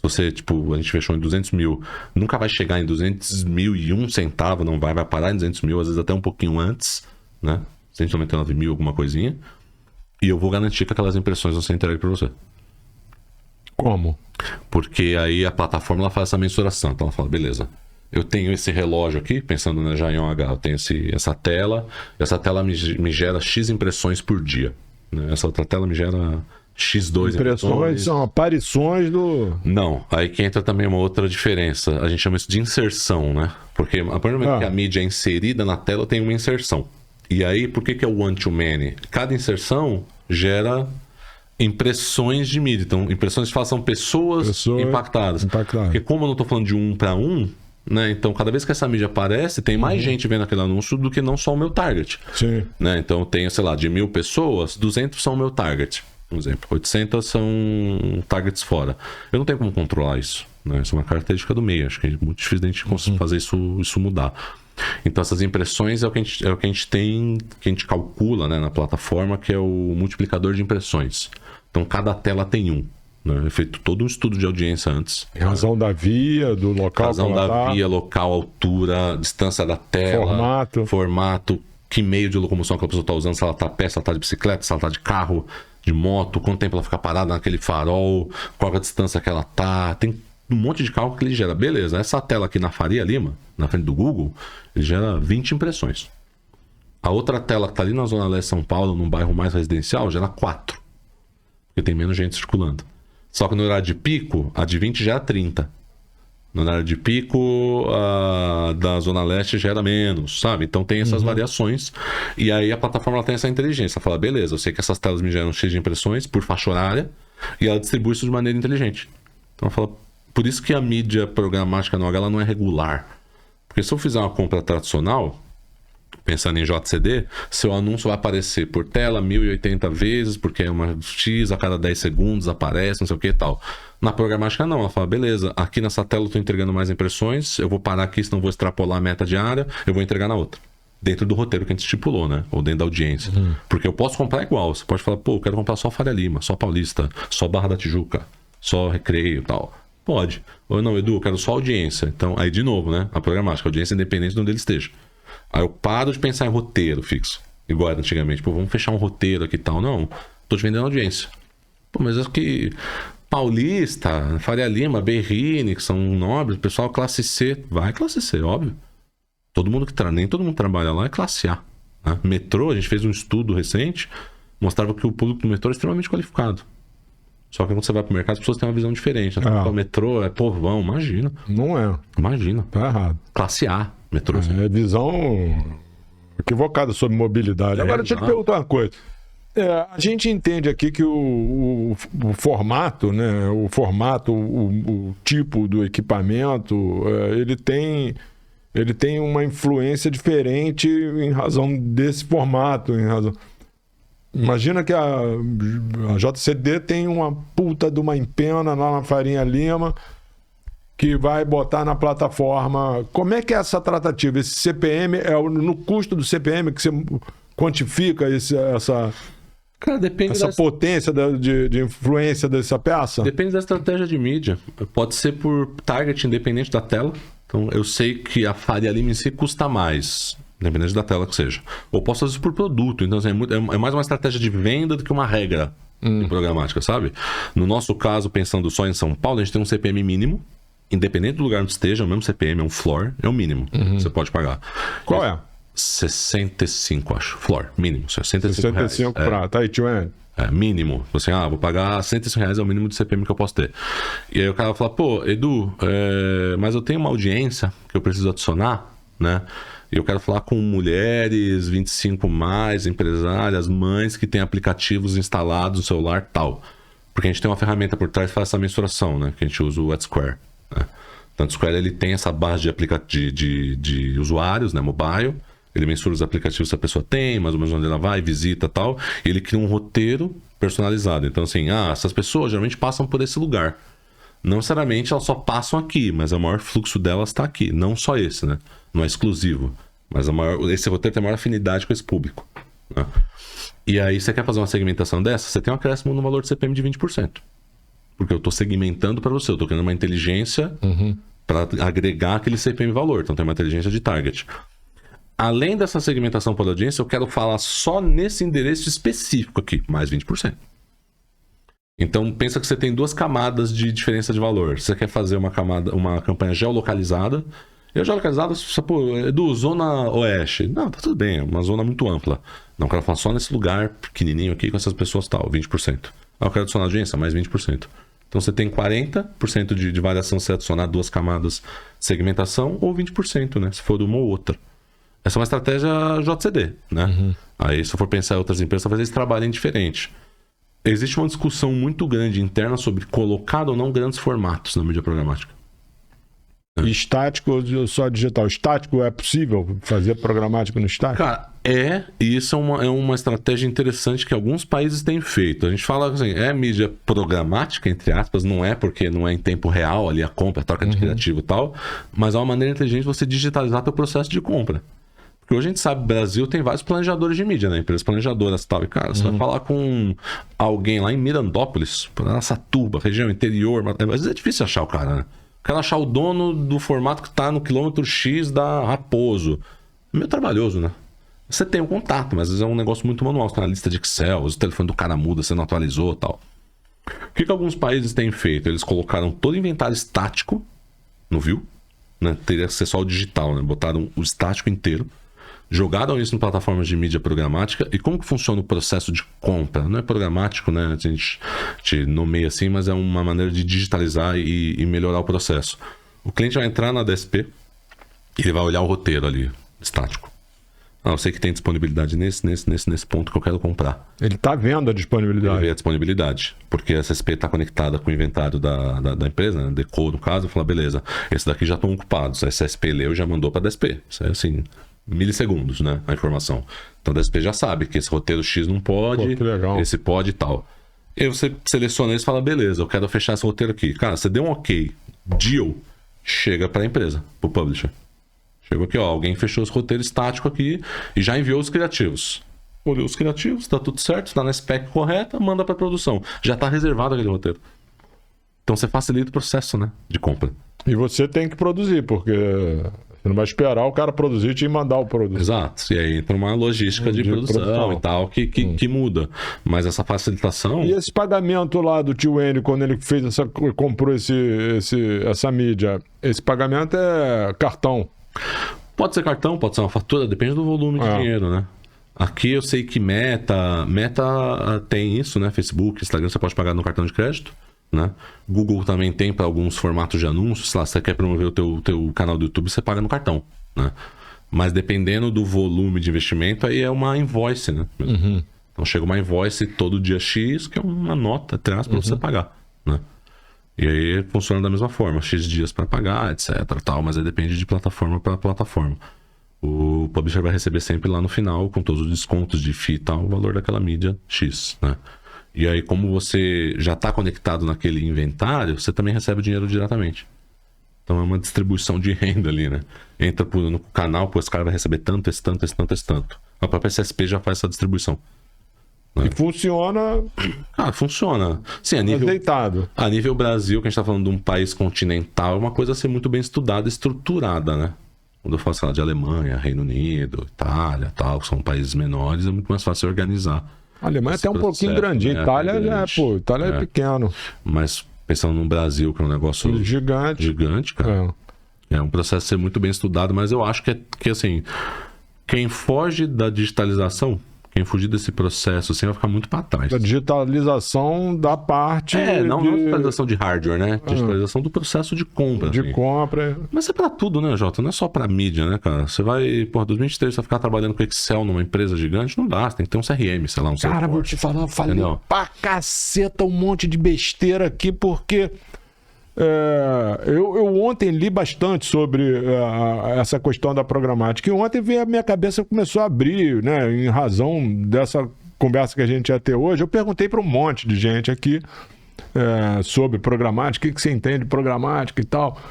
Você, tipo, a gente fechou em 200 mil, nunca vai chegar em 200 mil e 1 centavo, não vai parar em 200 mil, às vezes até um pouquinho antes, né? 199 mil, alguma coisinha. E eu vou garantir que aquelas impressões vão ser entregues para você. Como? Porque aí a plataforma ela faz essa mensuração. Então ela fala, beleza, eu tenho esse relógio aqui, pensando na já em OH, eu tenho essa tela me gera X impressões por dia, né? Essa outra tela me gera X2 impressões. São aparições do... Não, aí que entra também uma outra diferença. A gente chama isso de inserção, né? Porque a partir do momento que a mídia é inserida na tela, tem uma inserção. E aí, por que é o one-to-many? Cada inserção gera impressões de mídia. Então, impressões que são pessoas impactadas. Porque como eu não estou falando de 1 para 1, né? Então, cada vez que essa mídia aparece, tem mais gente vendo aquele anúncio do que não só o meu target. Sim. Né? Então, eu tenho, sei lá, de 1000 pessoas, 200 são o meu target. Por exemplo, 800 são targets fora. Eu não tenho como controlar isso, né? Isso é uma característica do meio. Acho que é muito difícil da gente conseguir fazer isso mudar. Então, essas impressões é o que a gente tem, que a gente calcula, né, na plataforma, que é o multiplicador de impressões. Então, cada tela tem um. É feito todo um estudo de audiência antes. Razão da via, do local. Razão da via, local, altura, distância da tela. Formato. Que meio de locomoção que a pessoa está usando. Se ela está a pé, se ela está de bicicleta, se ela está de carro, de moto. Quanto tempo ela fica parada naquele farol. Qual é a distância que ela está. Tem um monte de cálculo que ele gera. Beleza, essa tela aqui na Faria Lima, na frente do Google, ele gera 20 impressões. A outra tela que está ali na Zona Leste de São Paulo, num bairro mais residencial, gera 4. Porque tem menos gente circulando. Só que no horário de pico, a de 20 gera 30. No horário de pico, a da Zona Leste gera menos, sabe? Então tem essas variações. E aí a plataforma ela tem essa inteligência. Ela fala, beleza, eu sei que essas telas me geram X de impressões por faixa horária. E ela distribui isso de maneira inteligente. Então ela fala, por isso que a mídia programática no OH ela não é regular. Porque se eu fizer uma compra tradicional, pensando em JCD, seu anúncio vai aparecer por tela 1080 vezes, porque é uma X a cada 10 segundos aparece, não sei o que e tal. Na programática não, ela fala, beleza, aqui nessa tela eu estou entregando mais impressões, eu vou parar aqui, senão vou extrapolar a meta diária, eu vou entregar na outra. Dentro do roteiro que a gente estipulou, né? Ou dentro da audiência. Porque eu posso comprar igual, você pode falar, pô, eu quero comprar só Faria Lima, só Paulista, só Barra da Tijuca, só Recreio e tal. Pode. Ou não, Edu, eu quero só audiência. Então, aí de novo, né? A programática, audiência independente de onde ele esteja. Aí eu paro de pensar em roteiro fixo. Igual era antigamente. Pô, vamos fechar um roteiro aqui e tal. Não, tô te vendendo audiência. Pô, mas acho que Paulista, Faria Lima, Berrini, que são nobres, pessoal classe C. Vai classe C, óbvio. Todo mundo nem todo mundo trabalha lá é classe A. Né? Metrô, a gente fez um estudo recente, mostrava que o público do metrô é extremamente qualificado. Só que quando você vai pro mercado, as pessoas têm uma visão diferente. O metrô é povão, imagina. Não é. Imagina. Tá errado. Classe A, metrô. É visão equivocada sobre mobilidade. Agora, deixa eu te perguntar uma coisa. A gente entende aqui que o formato, né? O formato, o tipo do equipamento, ele tem uma influência diferente em razão desse formato, em razão... Imagina que a JCD tem uma puta de uma empena lá na Faria Lima que vai botar na plataforma. Como é que é essa tratativa? Esse CPM, no custo do CPM que você quantifica essa Cara, depende essa potência de influência dessa peça? Depende da estratégia de mídia. Pode ser por target independente da tela. Então, eu sei que a Faria Lima em si custa mais, independente da tela que seja. Ou posso fazer isso por produto. Então, assim, é mais uma estratégia de venda do que uma regra em programática, sabe? No nosso caso, pensando só em São Paulo, a gente tem um CPM mínimo, independente do lugar onde esteja, o mesmo CPM, é um floor, é o mínimo que você pode pagar. Qual é? 65, acho. Floor, mínimo. 65 pra Taituan. Mínimo. Assim, vou pagar R$105 é o mínimo de CPM que eu posso ter. E aí o cara fala, pô, Edu, mas eu tenho uma audiência que eu preciso adicionar, né? E eu quero falar com mulheres, 25 mais, empresárias, mães que têm aplicativos instalados no celular tal. Porque a gente tem uma ferramenta por trás que faz essa mensuração, né? Que a gente usa o AdSquare. Né? Então o Square ele tem essa base de usuários, né? Mobile. Ele mensura os aplicativos que a pessoa tem, mais ou menos onde ela vai, visita e tal. E ele cria um roteiro personalizado. Então, assim, essas pessoas geralmente passam por esse lugar. Não necessariamente elas só passam aqui, mas o maior fluxo delas está aqui. Não só esse, né? Não é exclusivo. Mas esse roteiro tem a maior afinidade com esse público. Né? E aí, você quer fazer uma segmentação dessa? Você tem um acréscimo no valor de CPM de 20%. Porque eu estou segmentando para você. Eu estou criando uma inteligência para agregar aquele CPM valor. Então, tem uma inteligência de target. Além dessa segmentação por audiência, eu quero falar só nesse endereço específico aqui, mais 20%. Então, pensa que você tem duas camadas de diferença de valor. Você quer fazer uma campanha geolocalizada. E a geolocalizada, pô, é do Zona Oeste. Não, tá tudo bem, é uma zona muito ampla. Não, eu quero falar só nesse lugar pequenininho aqui com essas pessoas tal, 20%. Eu quero adicionar audiência, mais 20%. Então, você tem 40% de variação se adicionar duas camadas de segmentação ou 20%, né? Se for uma ou outra. Essa é uma estratégia JCD, né? Aí, se eu for pensar em outras empresas, talvez eles trabalhem diferente. Existe uma discussão muito grande interna sobre colocar ou não grandes formatos na mídia programática. Estático ou só digital? Estático é possível fazer programático no estático? Cara, e isso é uma estratégia interessante que alguns países têm feito. A gente fala assim, mídia programática, entre aspas, não é porque não é em tempo real ali a compra, a troca de criativo e tal, mas é uma maneira inteligente de você digitalizar teu processo de compra. Porque hoje a gente sabe, o Brasil tem vários planejadores de mídia, né? Empresas planejadoras e tal. E, cara, você vai falar com alguém lá em Mirandópolis, Araçatuba, região interior, mas às vezes é difícil achar o cara, né? Quero achar o dono do formato que tá no quilômetro X da Raposo. Meio trabalhoso, né? Você tem um contato, mas às vezes é um negócio muito manual. Você tá na lista de Excel, o telefone do cara muda, você não atualizou e tal. O que alguns países têm feito? Eles colocaram todo o inventário estático no View, né? Teria que ser só o digital, né? Botaram o estático inteiro. Jogaram isso em plataformas de mídia programática. E como que funciona o processo de compra? Não é programático, né? A gente nomeia assim, mas é uma maneira de digitalizar e melhorar o processo. O cliente vai entrar na DSP e ele vai olhar o roteiro ali, estático. Eu sei que tem disponibilidade nesse ponto que eu quero comprar. Ele está vendo a disponibilidade. Ele vê a disponibilidade. Porque a SSP está conectada com o inventário da empresa, né? Deco, no caso, e fala, beleza, esses daqui já estão ocupados. A SSP leu e já mandou para a DSP. Isso é assim, milissegundos, né? A informação. Então a DSP já sabe que esse roteiro X não pode, esse pode e tal. E aí você seleciona isso e fala, beleza, eu quero fechar esse roteiro aqui. Cara, você deu um ok, deal, chega para a empresa, para o publisher. Chegou aqui, alguém fechou esse roteiro estático aqui e já enviou os criativos. Olhou os criativos, tá tudo certo, tá na spec correta, manda para produção. Já tá reservado aquele roteiro. Então você facilita o processo, né, de compra. E você tem que produzir, porque você não vai esperar o cara produzir e te mandar o produto. Exato. E aí entra uma logística de produção e tal que muda. Mas essa facilitação... E esse pagamento lá do tio N, quando ele comprou essa mídia, esse pagamento é cartão? Pode ser cartão, pode ser uma fatura, depende do volume de dinheiro, né? Aqui eu sei que Meta tem isso, né? Facebook, Instagram, você pode pagar no cartão de crédito, né? Google também tem para alguns formatos de anúncios, sei lá, você quer promover o teu canal do YouTube, você paga no cartão, né? Mas dependendo do volume de investimento, aí é uma invoice, né? Então chega uma invoice todo dia X, que é uma nota, para você pagar, né? E aí funciona da mesma forma, X dias para pagar, etc, tal, mas aí depende de plataforma para plataforma. O publisher vai receber sempre lá no final, com todos os descontos de FII e tal, o valor daquela mídia X, né? E aí, como você já está conectado naquele inventário, você também recebe o dinheiro diretamente. Então é uma distribuição de renda ali, né? Entra no canal, esse cara vai receber tanto, esse tanto, esse tanto, esse tanto. A própria SSP já faz essa distribuição. E funciona. Ah, funciona. Sim, Deitado. A nível Brasil, que a gente tá falando de um país continental, é uma coisa a ser muito bem estudada, estruturada, né? Quando eu falo, sei lá, de Alemanha, Reino Unido, Itália, tal, que são países menores, é muito mais fácil organizar. A Alemanha é até um pouquinho grandinho. Né? Itália é pequeno. Mas pensando no Brasil, que é um negócio gigante, cara. É um processo a ser muito bem estudado, mas eu acho que assim, quem foge da digitalização, quem fugir desse processo, assim, vai ficar muito para trás. A digitalização da parte... não digitalização de hardware, né? Digitalização do processo de compra. De compra. Mas é para tudo, né, Jota? Não é só para mídia, né, cara? Você vai, 2023, você vai ficar trabalhando com Excel numa empresa gigante? Não dá, você tem que ter um CRM, sei lá, um Cara, vou te falar, eu falei pra caceta um monte de besteira aqui, porque... eu ontem li bastante sobre essa questão da programática. E ontem veio a minha cabeça começou a abrir, né? Em razão dessa conversa que a gente ia ter hoje. Eu perguntei para um monte de gente aqui sobre programática, o que você entende de programática e tal.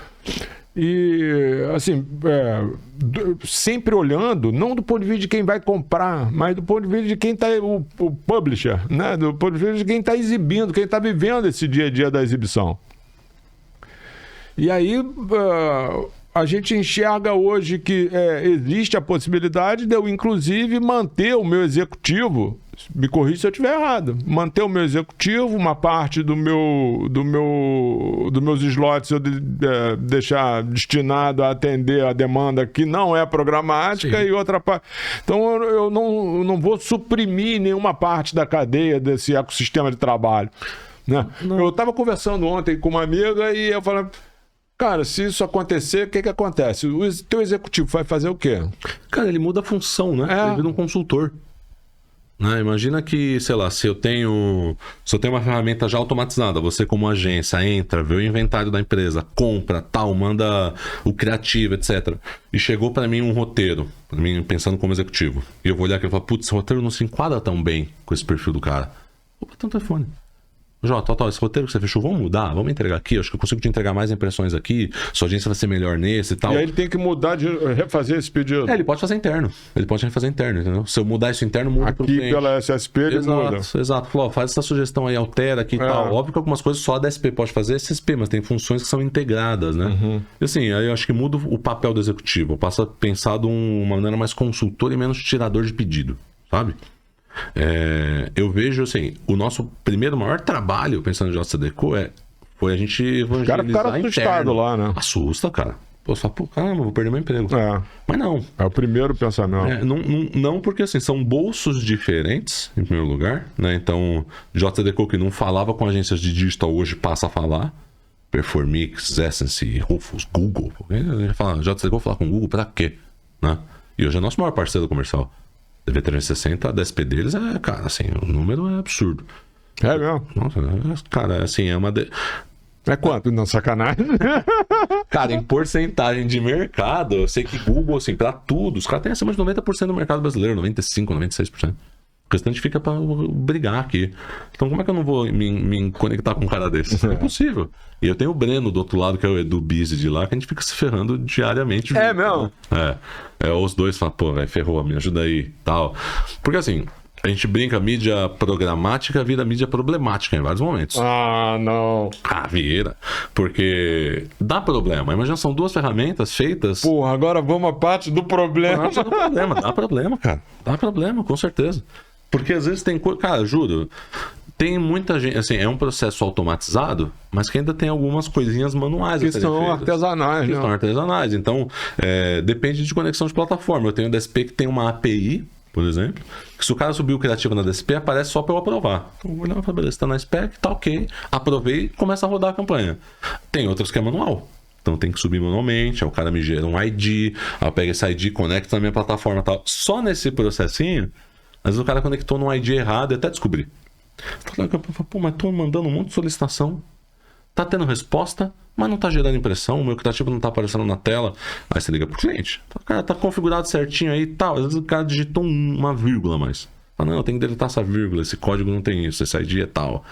E, assim, sempre olhando, não do ponto de vista de quem vai comprar, mas do ponto de vista de quem está, o publisher, né? Do ponto de vista de quem está exibindo, quem está vivendo esse dia a dia da exibição. E aí a gente enxerga hoje que existe a possibilidade de eu, inclusive, manter o meu executivo, me corrija se eu estiver errado, manter o meu executivo, uma parte dos meus slots eu deixar destinado a atender a demanda que não é programática. Sim. E outra parte... Então eu não vou suprimir nenhuma parte da cadeia desse ecossistema de trabalho. Né? Eu estava conversando ontem com uma amiga e eu falei... Cara, se isso acontecer, o que acontece? O teu executivo vai fazer o quê? Cara, ele muda a função, né? Ele vira um consultor. Né? Imagina que, sei lá, se eu tenho uma ferramenta já automatizada, você como agência entra, vê o inventário da empresa, compra, tal, manda o criativo, etc. E chegou para mim um roteiro, para mim pensando como executivo. E eu vou olhar aqui e falar, putz, esse roteiro não se enquadra tão bem com esse perfil do cara. Vou botar um telefone. Jota, esse roteiro que você fechou, vamos mudar, vamos entregar aqui, acho que eu consigo te entregar mais impressões aqui, sua agência vai ser melhor nesse e tal. E aí ele tem que mudar, refazer esse pedido. Ele pode fazer interno, entendeu? Se eu mudar isso interno, muda pro cliente. Aqui pela SSP ele muda. Exato, falou, faz essa sugestão aí, altera aqui e tal. Óbvio que algumas coisas só a DSP pode fazer, SSP, mas tem funções que são integradas, né? E assim, aí eu acho que muda o papel do executivo, passa a pensar de uma maneira mais consultor e menos tirador de pedido, sabe? Eu vejo assim, o nosso primeiro maior trabalho pensando em JCDecaux foi a gente evangelizar o cara assustado lá, né? Assusta, cara. Pô, só, caramba, vou perder meu emprego. Mas não. É o primeiro pensamento. Não, porque assim, são bolsos diferentes, em primeiro lugar, né? Então, JCDecaux que não falava com agências de digital hoje passa a falar. Performix, Essence, Rufus, Google. A gente fala, JCDecaux falar com o Google pra quê? Né? E hoje é nosso maior parceiro comercial. DV360, a DSP deles cara, assim, o número é absurdo. É mesmo? Nossa, cara, assim, é uma... É quanto? Não, sacanagem. Cara, em porcentagem de mercado, eu sei que Google, assim, pra tudo, os caras têm acima de 90% do mercado brasileiro, 95%, 96%. O restante fica pra brigar aqui. Então como é que eu não vou me conectar com um cara desse? É impossível. E eu tenho o Breno do outro lado, que é o Edu Bizzi de lá, que a gente fica se ferrando diariamente. É mesmo? Os dois falam, pô, velho, ferrou, me ajuda aí, tal. Porque assim, a gente brinca, mídia programática vira mídia problemática em vários momentos. Ah, não. Vira. Porque dá problema. Imagina, são duas ferramentas feitas... Porra, agora vamos à parte do problema. Dá problema, cara. Dá problema, com certeza. Porque às vezes tem coisa... Cara, juro, tem muita gente... Assim, é um processo automatizado, mas que ainda tem algumas coisinhas manuais. Que são artesanais, né? Que são artesanais. Então, depende de conexão de plataforma. Eu tenho um DSP que tem uma API, por exemplo, que se o cara subir o criativo na DSP, aparece só para eu aprovar. Então, eu vou olhar e falar, beleza, tá na spec, tá ok. Aprovei e começa a rodar a campanha. Tem outros que é manual. Então tem que subir manualmente, aí o cara me gera um ID, aí eu pego esse ID, conecto na minha plataforma e tal. Só nesse processinho, às vezes o cara conectou num ID errado e até descobrir. Pô, mas tô mandando um monte de solicitação. Tá tendo resposta, mas não tá gerando impressão, o meu criativo não tá aparecendo na tela. Aí você liga pro cliente. O cara tá configurado certinho aí e tal. Às vezes o cara digitou uma vírgula, mas... não, eu tenho que deletar essa vírgula, esse código não tem isso, esse ID é tal.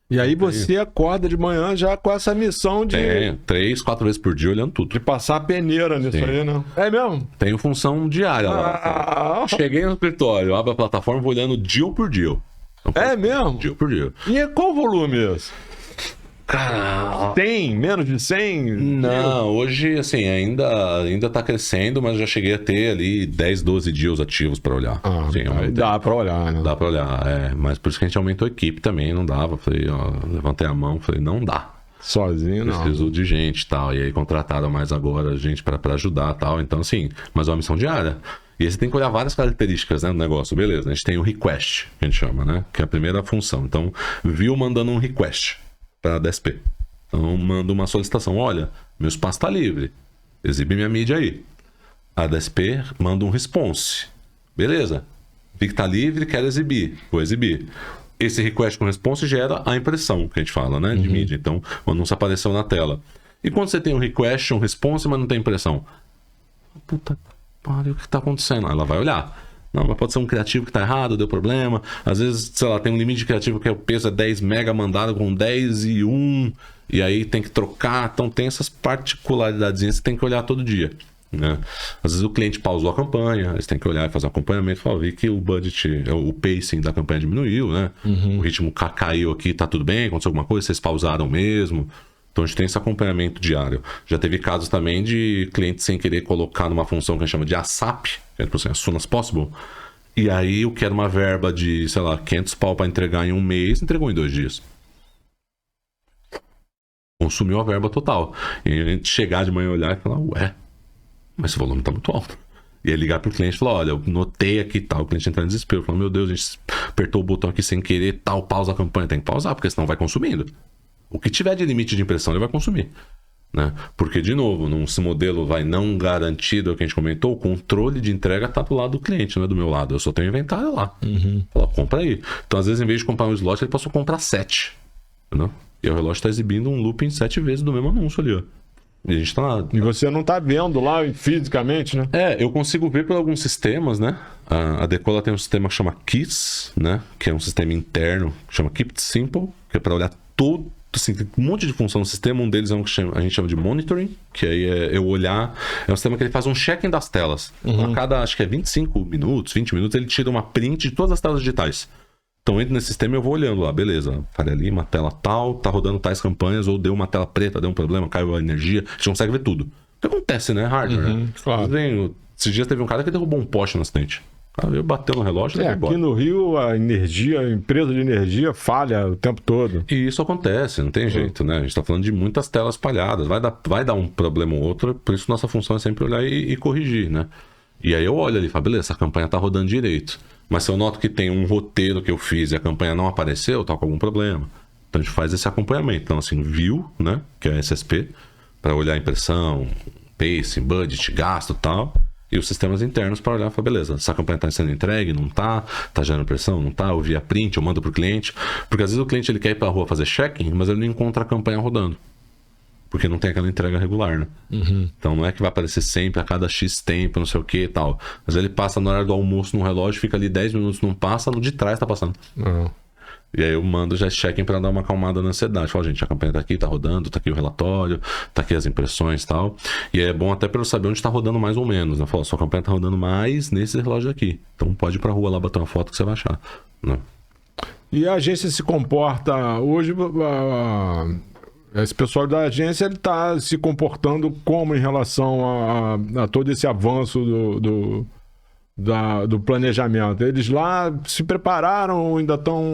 E aí você acorda de manhã já com essa missão de... 3, 4 vezes por dia olhando tudo. De passar a peneira nisso aí, né? É mesmo? Tenho função diária lá. Cheguei no escritório, abro a plataforma, vou olhando deal por deal. Então, É mesmo? dia por dia. E qual o volume esse? Cara, 100? Menos de 100? não, hoje, assim, ainda tá crescendo, mas já cheguei a ter ali 10, 12 dias ativos pra olhar. Ah, Sim, aí dá pra olhar, né? dá pra olhar, mas por isso que a gente aumentou a equipe também, não dava. Falei, ó, levantei a mão, falei, não dá. Sozinho, não. Preciso de gente e tal. E aí contrataram mais agora gente pra ajudar e tal. Então, assim, mas é uma missão diária. E aí você tem que olhar várias características, né, do negócio. Beleza, a gente tem o request, que a gente chama, né? Que é a primeira função. Então, viu mandando um request para a DSP. Então, manda uma solicitação. Olha, meu espaço está livre. Exibe minha mídia aí. A DSP manda um response. Beleza. Vi que está livre, quero exibir. Vou exibir. Esse request com response gera a impressão, que a gente fala, né? De mídia. Então, o anúncio apareceu na tela. E quando você tem um request, um response, mas não tem impressão? Puta que pariu, o que está acontecendo? Ela vai olhar. Não, mas pode ser um criativo que tá errado, deu problema. Às vezes, sei lá, tem um limite de criativo que o peso é 10 mega mandado com 10 e 1, e aí tem que trocar. Então tem essas particularidades que você tem que olhar todo dia, né? Às vezes o cliente pausou a campanha, eles têm que olhar e fazer um acompanhamento, falar, vi que o budget, o pacing da campanha diminuiu, né? O ritmo caiu aqui, tá tudo bem, aconteceu alguma coisa, vocês pausaram mesmo. Então a gente tem esse acompanhamento diário. Já teve casos também de clientes sem querer colocar numa função que a gente chama de ASAP, que é tipo assim, as soon as possible. E aí o que era uma verba de, sei lá, 500 pau para entregar em um mês, entregou em 2 dias. Consumiu a verba total. E a gente chegar de manhã, olhar e falar, ué, mas esse volume tá muito alto. E aí ligar pro cliente e falar, olha, eu notei aqui tal, o cliente entrar em desespero, falar, meu Deus, a gente apertou o botão aqui sem querer, tal, pausa a campanha. Tem que pausar, porque senão vai consumindo. O que tiver de limite de impressão, ele vai consumir, né? Porque, de novo, esse modelo vai não garantido, é o que a gente comentou, o controle de entrega tá do lado do cliente, não é do meu lado. Eu só tenho inventário lá. Fala, compra aí. Então, às vezes, em vez de comprar um slot, ele passou a comprar 7. Entendeu? E o relógio tá exibindo um looping 7 vezes do mesmo anúncio ali, ó. E a gente tá... E você não tá vendo lá fisicamente, né? Eu consigo ver por alguns sistemas, né? A Decola tem um sistema que chama KISS, né? Que é um sistema interno, que chama Keep It Simple, que é para olhar todo, assim, tem um monte de função no sistema. Um deles é um que a gente chama de monitoring, que aí é eu olhar... É um sistema que ele faz um check-in das telas. A cada, acho que é 25 minutos, 20 minutos, ele tira uma print de todas as telas digitais. Então, eu entro nesse sistema e eu vou olhando lá, beleza, falei ali, uma tela tal, tá rodando tais campanhas, ou deu uma tela preta, deu um problema, caiu a energia, a gente consegue ver tudo. O que acontece, né? Hardware, né? Claro. Esses dias teve um cara que derrubou um poste no acidente. O cara veio, bateu no relógio e foi embora. Aqui no Rio, a empresa de energia falha o tempo todo. E isso acontece, não tem jeito, né? A gente tá falando de muitas telas espalhadas, vai dar um problema ou outro, por isso nossa função é sempre olhar e corrigir, né? E aí eu olho ali e falo, beleza, essa campanha tá rodando direito. Mas se eu noto que tem um roteiro que eu fiz e a campanha não apareceu, tá com algum problema. Então a gente faz esse acompanhamento. Então, assim, view, né? Que é a SSP, para olhar a impressão, pacing, budget, gasto e tal. E os sistemas internos para olhar e falar, beleza, essa campanha tá sendo entregue, não tá? Tá gerando impressão, não tá? Eu vi a print, eu mando pro cliente. Porque às vezes o cliente ele quer ir pra rua fazer check-in, mas ele não encontra a campanha rodando. Porque não tem aquela entrega regular, né? Então não é que vai aparecer sempre a cada X tempo, não sei o que e tal. Mas ele passa na hora do almoço no relógio, fica ali 10 minutos, não passa, no de trás tá passando. E aí eu mando já check-in pra dar uma acalmada na ansiedade. Fala, gente, a campanha tá aqui, tá rodando, tá aqui o relatório, tá aqui as impressões e tal. E é bom até pra eu saber onde tá rodando mais ou menos, né? Fala, sua campanha tá rodando mais nesse relógio aqui. Então pode ir pra rua lá bater uma foto que você vai achar, né? E a agência se comporta hoje... Esse pessoal da agência, ele está se comportando como em relação a todo esse avanço do planejamento? Eles lá se prepararam ou ainda estão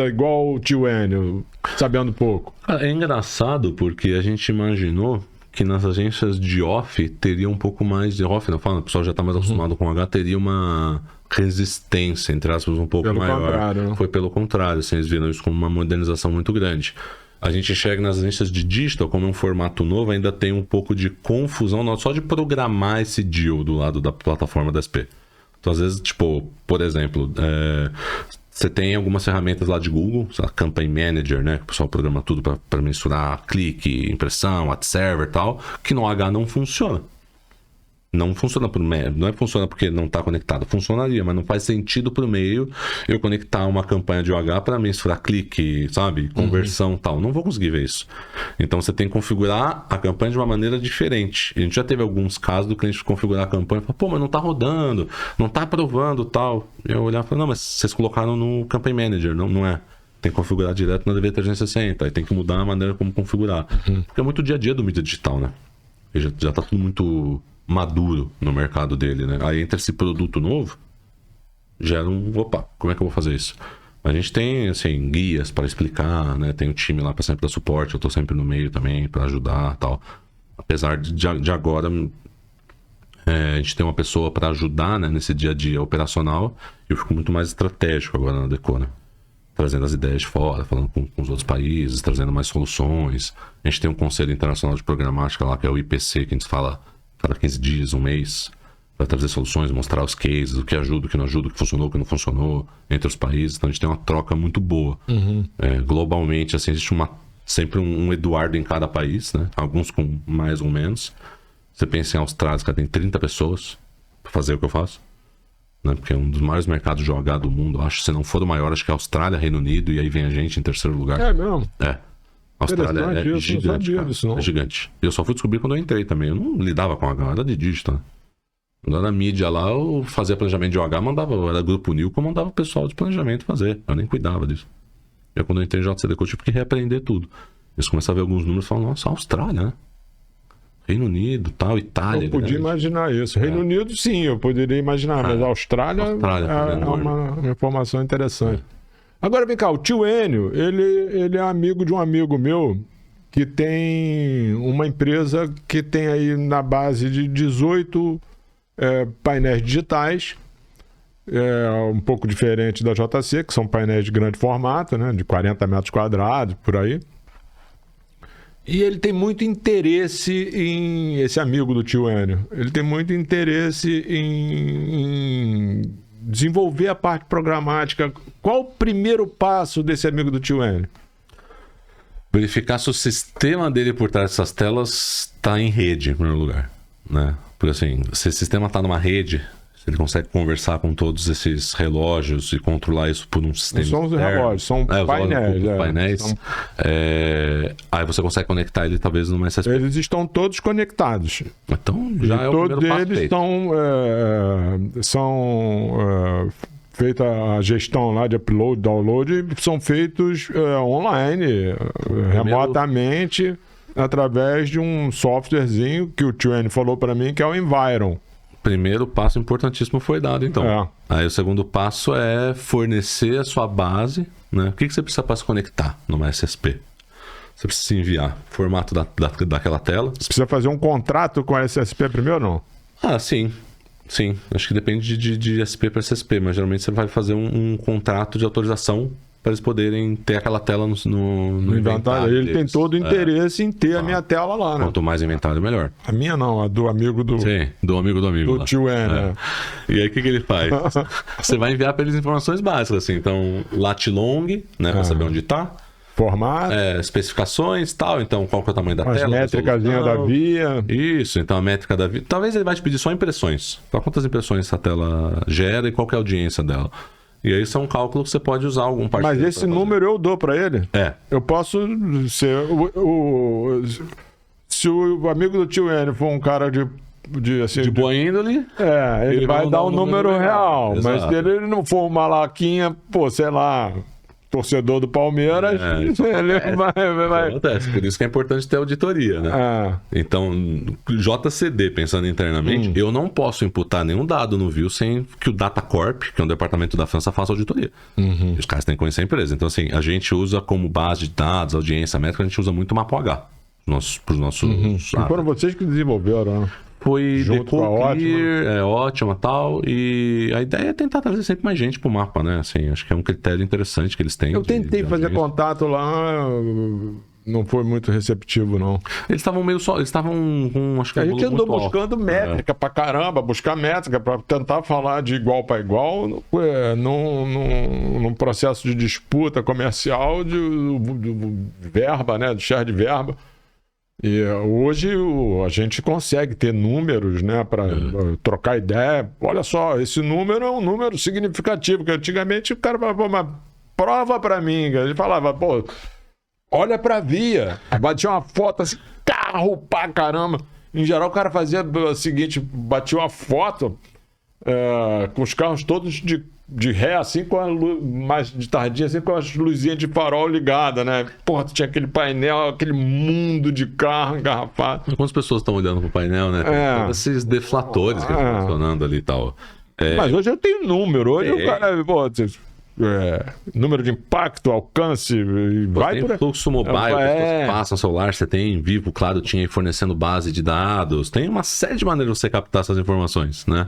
igual o tio Enio, sabendo pouco? É engraçado porque a gente imaginou que nas agências de off teria um pouco mais de off, não fala, o pessoal já está mais acostumado com H, teria uma resistência, entre aspas, um pouco maior. Contrário, né? Foi pelo contrário, assim, eles viram isso como uma modernização muito grande. A gente enxerga nas agências de digital, como é um formato novo, ainda tem um pouco de confusão só de programar esse deal do lado da plataforma da SP. Então, às vezes, tipo, por exemplo, você tem algumas ferramentas lá de Google, a Campaign Manager, né? Que o pessoal programa tudo para mensurar clique, impressão, ad server e tal, que no H não funciona. Não funciona por meio, não é funciona porque não está conectado, funcionaria, mas não faz sentido para o meio eu conectar uma campanha de OH para mensurar clique, sabe? Conversão e tal. Não vou conseguir ver isso. Então você tem que configurar a campanha de uma maneira diferente. A gente já teve alguns casos do cliente configurar a campanha e falar, pô, mas não está rodando, não está aprovando tal. Eu olhava e falei, não, mas vocês colocaram no Campaign Manager, não é. Tem que configurar direto na DV360, aí tem que mudar a maneira como configurar. Porque é muito dia a dia do mídia digital, né? E já tá tudo muito maduro no mercado dele, né? Aí entra esse produto novo, gera opa, como é que eu vou fazer isso? A gente tem, assim, guias para explicar, né? Tem o time lá para sempre dar suporte, eu tô sempre no meio também para ajudar, tal. Apesar de agora a gente tem uma pessoa para ajudar, né, nesse dia a dia operacional, eu fico muito mais estratégico agora na Deco, né? Trazendo as ideias de fora, falando com os outros países, trazendo mais soluções. A gente tem um Conselho Internacional de Programática lá, que é o IPC, que a gente fala cada 15 dias, um mês, para trazer soluções, mostrar os cases, o que ajuda, o que não ajuda, o que funcionou, o que não funcionou, entre os países. Então a gente tem uma troca muito boa. Globalmente, assim, existe sempre um Eduardo em cada país, né? Alguns com mais ou menos. Você pensa em Austrália, que tem 30 pessoas para fazer o que eu faço. Né? Porque é um dos maiores mercados de OH do mundo. Acho que se não for o maior, acho que é Austrália, Reino Unido, e aí vem a gente em terceiro lugar. É mesmo? É. A Austrália é Isso, gigante, não sabia cara. disso, não. É gigante. Eu só fui descobrir quando eu entrei também. Eu não lidava com OH, eu era de dígito, né? Quando eu era na mídia lá, eu fazia planejamento de OH, eu era grupo Nilco, eu mandava o pessoal de planejamento fazer. Eu nem cuidava disso. E aí, quando eu entrei em JCDecaux, eu tive que reaprender tudo. Eles começaram a ver alguns números e falaram, nossa, Austrália, né? Reino Unido, tal, Itália. Eu podia imaginar isso. Reino Unido, sim, eu poderia imaginar, mas a Austrália é uma informação interessante. Agora, vem cá, o tio Enio, ele é amigo de um amigo meu que tem uma empresa que tem aí na base de 18 painéis digitais, um pouco diferente da JC, que são painéis de grande formato, né, de 40 metros quadrados, por aí. E ele tem muito interesse esse amigo do tio Enio, ele tem muito interesse em desenvolver a parte programática. Qual o primeiro passo desse amigo do tio Enio? Verificar se o sistema dele por trás dessas telas está em rede, em primeiro lugar, né? Porque assim, se o sistema está numa rede, se ele consegue conversar com todos esses relógios e controlar isso por um sistema não são os relógios, são painéis. Aí você consegue conectar ele talvez numa SSP. Eles estão todos conectados. Então já é o primeiro passo feito. Todos eles são feita a gestão lá de upload, download, são feitos online, remotamente, através de um softwarezinho que o tio Enio falou para mim, que é o Environ. Primeiro passo importantíssimo foi dado, então. Aí o segundo passo é fornecer a sua base, né? O que você precisa para se conectar numa SSP? Você precisa enviar formato daquela tela. Você precisa fazer um contrato com a SSP primeiro ou não? Ah, sim. Sim, acho que depende de SP para SSP, mas geralmente você vai fazer um contrato de autorização para eles poderem ter aquela tela no inventário. Ele tem todo o interesse em ter a minha tela lá, né? Quanto mais inventário, melhor. A minha não, a do amigo do... Sim, do amigo do amigo. Do tio Enio. E aí o que ele faz? Você vai enviar para eles informações básicas, assim. Então, lat long, né, para saber onde está. Formato. Especificações e tal. Então, qual que é o tamanho da tela? As métricas da via. Isso, então a métrica da via. Talvez ele vai te pedir só impressões. Para quantas impressões essa tela gera e qual que é a audiência dela. E aí isso é um cálculo que você pode usar algum parceiro. Mas esse número eu dou para ele? Eu posso ser... Se o amigo do tio Enio for um cara de boa índole, ele vai dar um número real. Mas se ele não for uma malaquinha, sei lá... torcedor do Palmeiras, ele vai... Acontece, por isso que é importante ter auditoria, né? Então, JCD, pensando internamente, eu não posso imputar nenhum dado no View sem que o Datacorp, que é um departamento da França, faça auditoria. Os caras têm que conhecer a empresa. Então, assim, a gente usa como base de dados, audiência métrica, a gente usa muito o Mapo-H para os nossos... E foram vocês que desenvolveram, né? Foi Clear, ótima tal. E a ideia é tentar trazer sempre mais gente pro mapa, né? Assim, acho que é um critério interessante que eles têm. Eu tentei fazer contato lá, não foi muito receptivo, não. Eles estavam meio só. Eles estavam com. Acho que a gente andou buscando métrica pra caramba, buscar métrica pra tentar falar de igual para igual num processo de disputa comercial de verba, né? De share de verba. E hoje a gente consegue ter números, né, para trocar ideia. Olha só, esse número é um número significativo, que antigamente o cara falava, pô, mas prova para mim. Ele falava, pô, olha pra via. Batia uma foto assim, carro pra caramba. Em geral o cara fazia o seguinte, batia uma foto com os carros todos de ré, assim, com a luz, mais de tardinha, assim, com as luzinhas de farol ligadas, né? Porra, tinha aquele painel, aquele mundo de carro engarrafado. Quantas pessoas estão olhando pro painel, né? Tem todos esses deflatores que estão funcionando ali e tal. Mas hoje eu tenho número. Hoje o cara, pô, número de impacto, alcance, e vai por aí. Fluxo mobile, pessoas passam celular, você tem Vivo, claro, tinha aí fornecendo base de dados. Tem uma série de maneiras de você captar essas informações, né?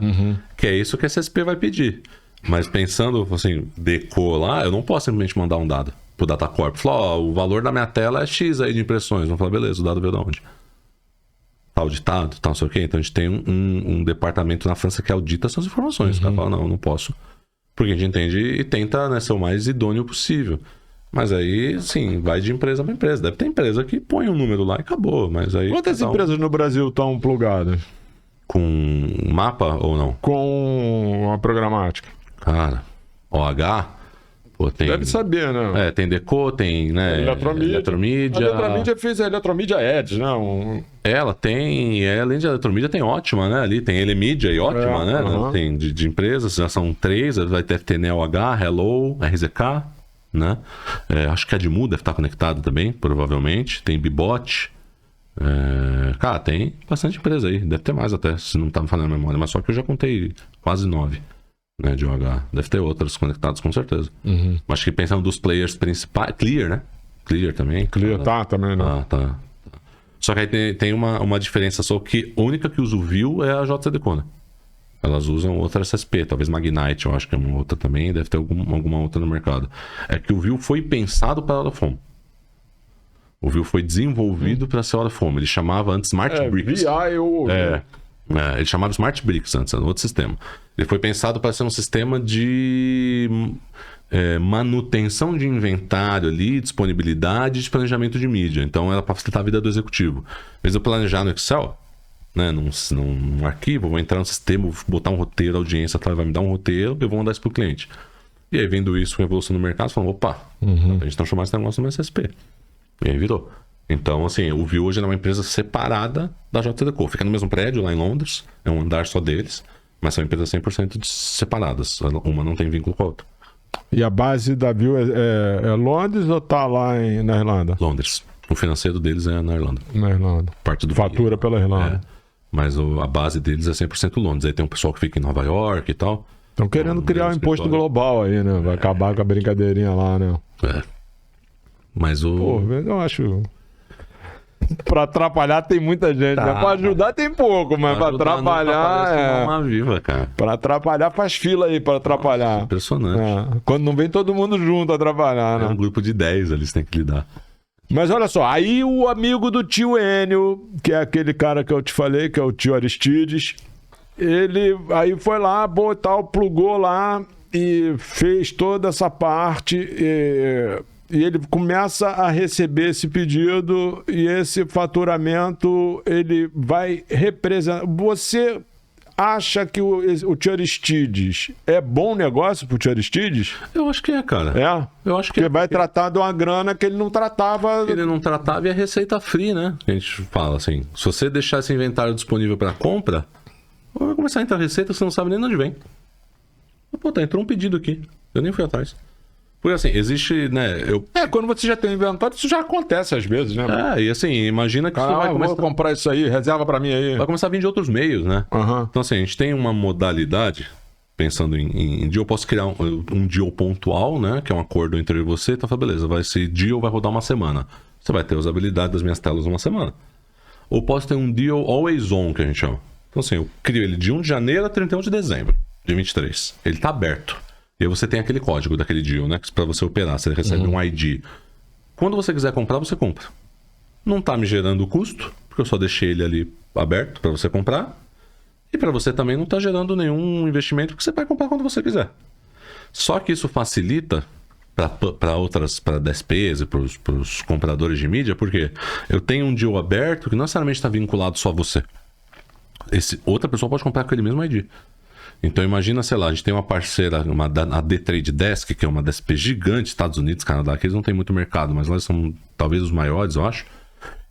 Que é isso que a SSP vai pedir. Mas pensando, assim, decor lá, eu não posso simplesmente mandar um dado pro Datacorp. Falar, ó, o valor da minha tela é X aí de impressões. Vamos falar, beleza, o dado veio de onde? Tá auditado, tá não sei o quê. Então a gente tem um departamento na França que audita essas informações. O cara fala, não posso. Porque a gente entende e tenta, né, ser o mais idôneo possível. Mas aí, sim, vai de empresa para empresa. Deve ter empresa que põe um número lá e acabou. Mas aí, quantas empresas no Brasil estão plugadas? Com mapa ou não? Com a programática. Cara, OH, pô, tem... Deve saber, né? Tem Deco, tem, né? Eletromídia. A Eletromídia fez a Eletromídia Edge, né? Ela tem, além de Eletromídia, tem Ótima, né? Ali tem Elemídia e Ótima, né? Tem de empresas, já são 3, vai ter NeoH, Hello, RZK, né? Acho que a Admu deve estar conectada também, provavelmente. Tem Bibot. Cara, tem bastante empresa aí. Deve ter mais até, se não tá me falando a memória. Mas só que eu já contei quase 9. Né, de OH. Deve ter outras conectadas, com certeza. Acho que pensando dos players principais... Clear, né? Clear também. Clear também, né? Tá. Só que aí tem uma diferença só que a única que usa o View é a JCDecaux, né? Elas usam outra SSP, talvez Magnite, eu acho que é uma outra também, deve ter alguma outra no mercado. É que o View foi pensado para a Orofome. O View foi desenvolvido para ser Orofome. Ele chamava antes Smart Bricks. Ele chamava Smart Bricks antes, era um outro sistema. Ele foi pensado para ser um sistema de manutenção de inventário ali, disponibilidade e de planejamento de mídia. Então era para facilitar a vida do executivo. Em vez de eu planejar no Excel, né, num arquivo, vou entrar no sistema, vou botar um roteiro, a audiência vai me dar um roteiro, eu vou mandar isso pro cliente. E aí, vendo isso com evolução no mercado, falando, opa, a gente transformar esse negócio no SSP. E aí virou. Então, assim, o View hoje é uma empresa separada da JCDecaux. Fica no mesmo prédio, lá em Londres. É um andar só deles. Mas são empresas 100% separadas. Uma não tem vínculo com a outra. E a base da View é Londres ou tá lá na Irlanda? Londres. O financeiro deles é na Irlanda. Na Irlanda. Parte do fatura pela Irlanda. Mas a base deles é 100% Londres. Aí tem um pessoal que fica em Nova York e tal. Estão querendo criar um imposto global aí, né? Vai acabar com a brincadeirinha lá, né? Mas Pô, eu acho... Pra atrapalhar tem muita gente, né? Pra ajudar tem pouco, mas pra atrapalhar uma viva, cara. Pra atrapalhar faz fila aí pra atrapalhar. Nossa, impressionante. Quando não vem todo mundo junto atrapalhar, né? É um grupo de 10 ali, você tem que lidar. Mas olha só, aí o amigo do tio Enio, que é aquele cara que eu te falei, que é o tio Aristides, ele aí foi lá, plugou lá e fez toda essa parte e ele começa a receber esse pedido e esse faturamento ele vai representar. Você acha que o tio Aristides é bom negócio pro tio Aristides? Eu acho que é, cara. Eu acho que porque vai tratar de uma grana que ele não tratava. Ele não tratava e a receita free, né? A gente fala assim, se você deixar esse inventário disponível para compra, vai começar a entrar receita, você não sabe nem de onde vem. Pô, entrou um pedido aqui. Eu nem fui atrás. Porque assim, existe, né? Quando você já tem um inventário, isso já acontece às vezes, né? E assim, imagina que você vai começar a comprar isso aí, reserva pra mim aí. Vai começar a vir de outros meios, né? Então assim, a gente tem uma modalidade, pensando em deal, eu posso criar um deal pontual, né? Que é um acordo entre eu e você, então beleza, esse deal vai rodar uma semana. Você vai ter usabilidade das minhas telas uma semana. Ou posso ter um deal always on, que a gente chama. Então assim, eu crio ele de 1 de janeiro a 31 de dezembro de 23. Ele tá aberto. E aí você tem aquele código daquele deal, né? Para você operar, você recebe um ID. Quando você quiser comprar, você compra. Não tá me gerando custo, porque eu só deixei ele ali aberto para você comprar. E para você também não tá gerando nenhum investimento, porque você vai comprar quando você quiser. Só que isso facilita para DSPs e para os compradores de mídia, porque eu tenho um deal aberto que não necessariamente está vinculado só a você. Outra pessoa pode comprar com aquele mesmo ID. Então imagina, sei lá, a gente tem uma parceira, a D-Trade Desk, que é uma DSP gigante, Estados Unidos, Canadá, que eles não tem muito mercado, mas lá eles são talvez os maiores, eu acho.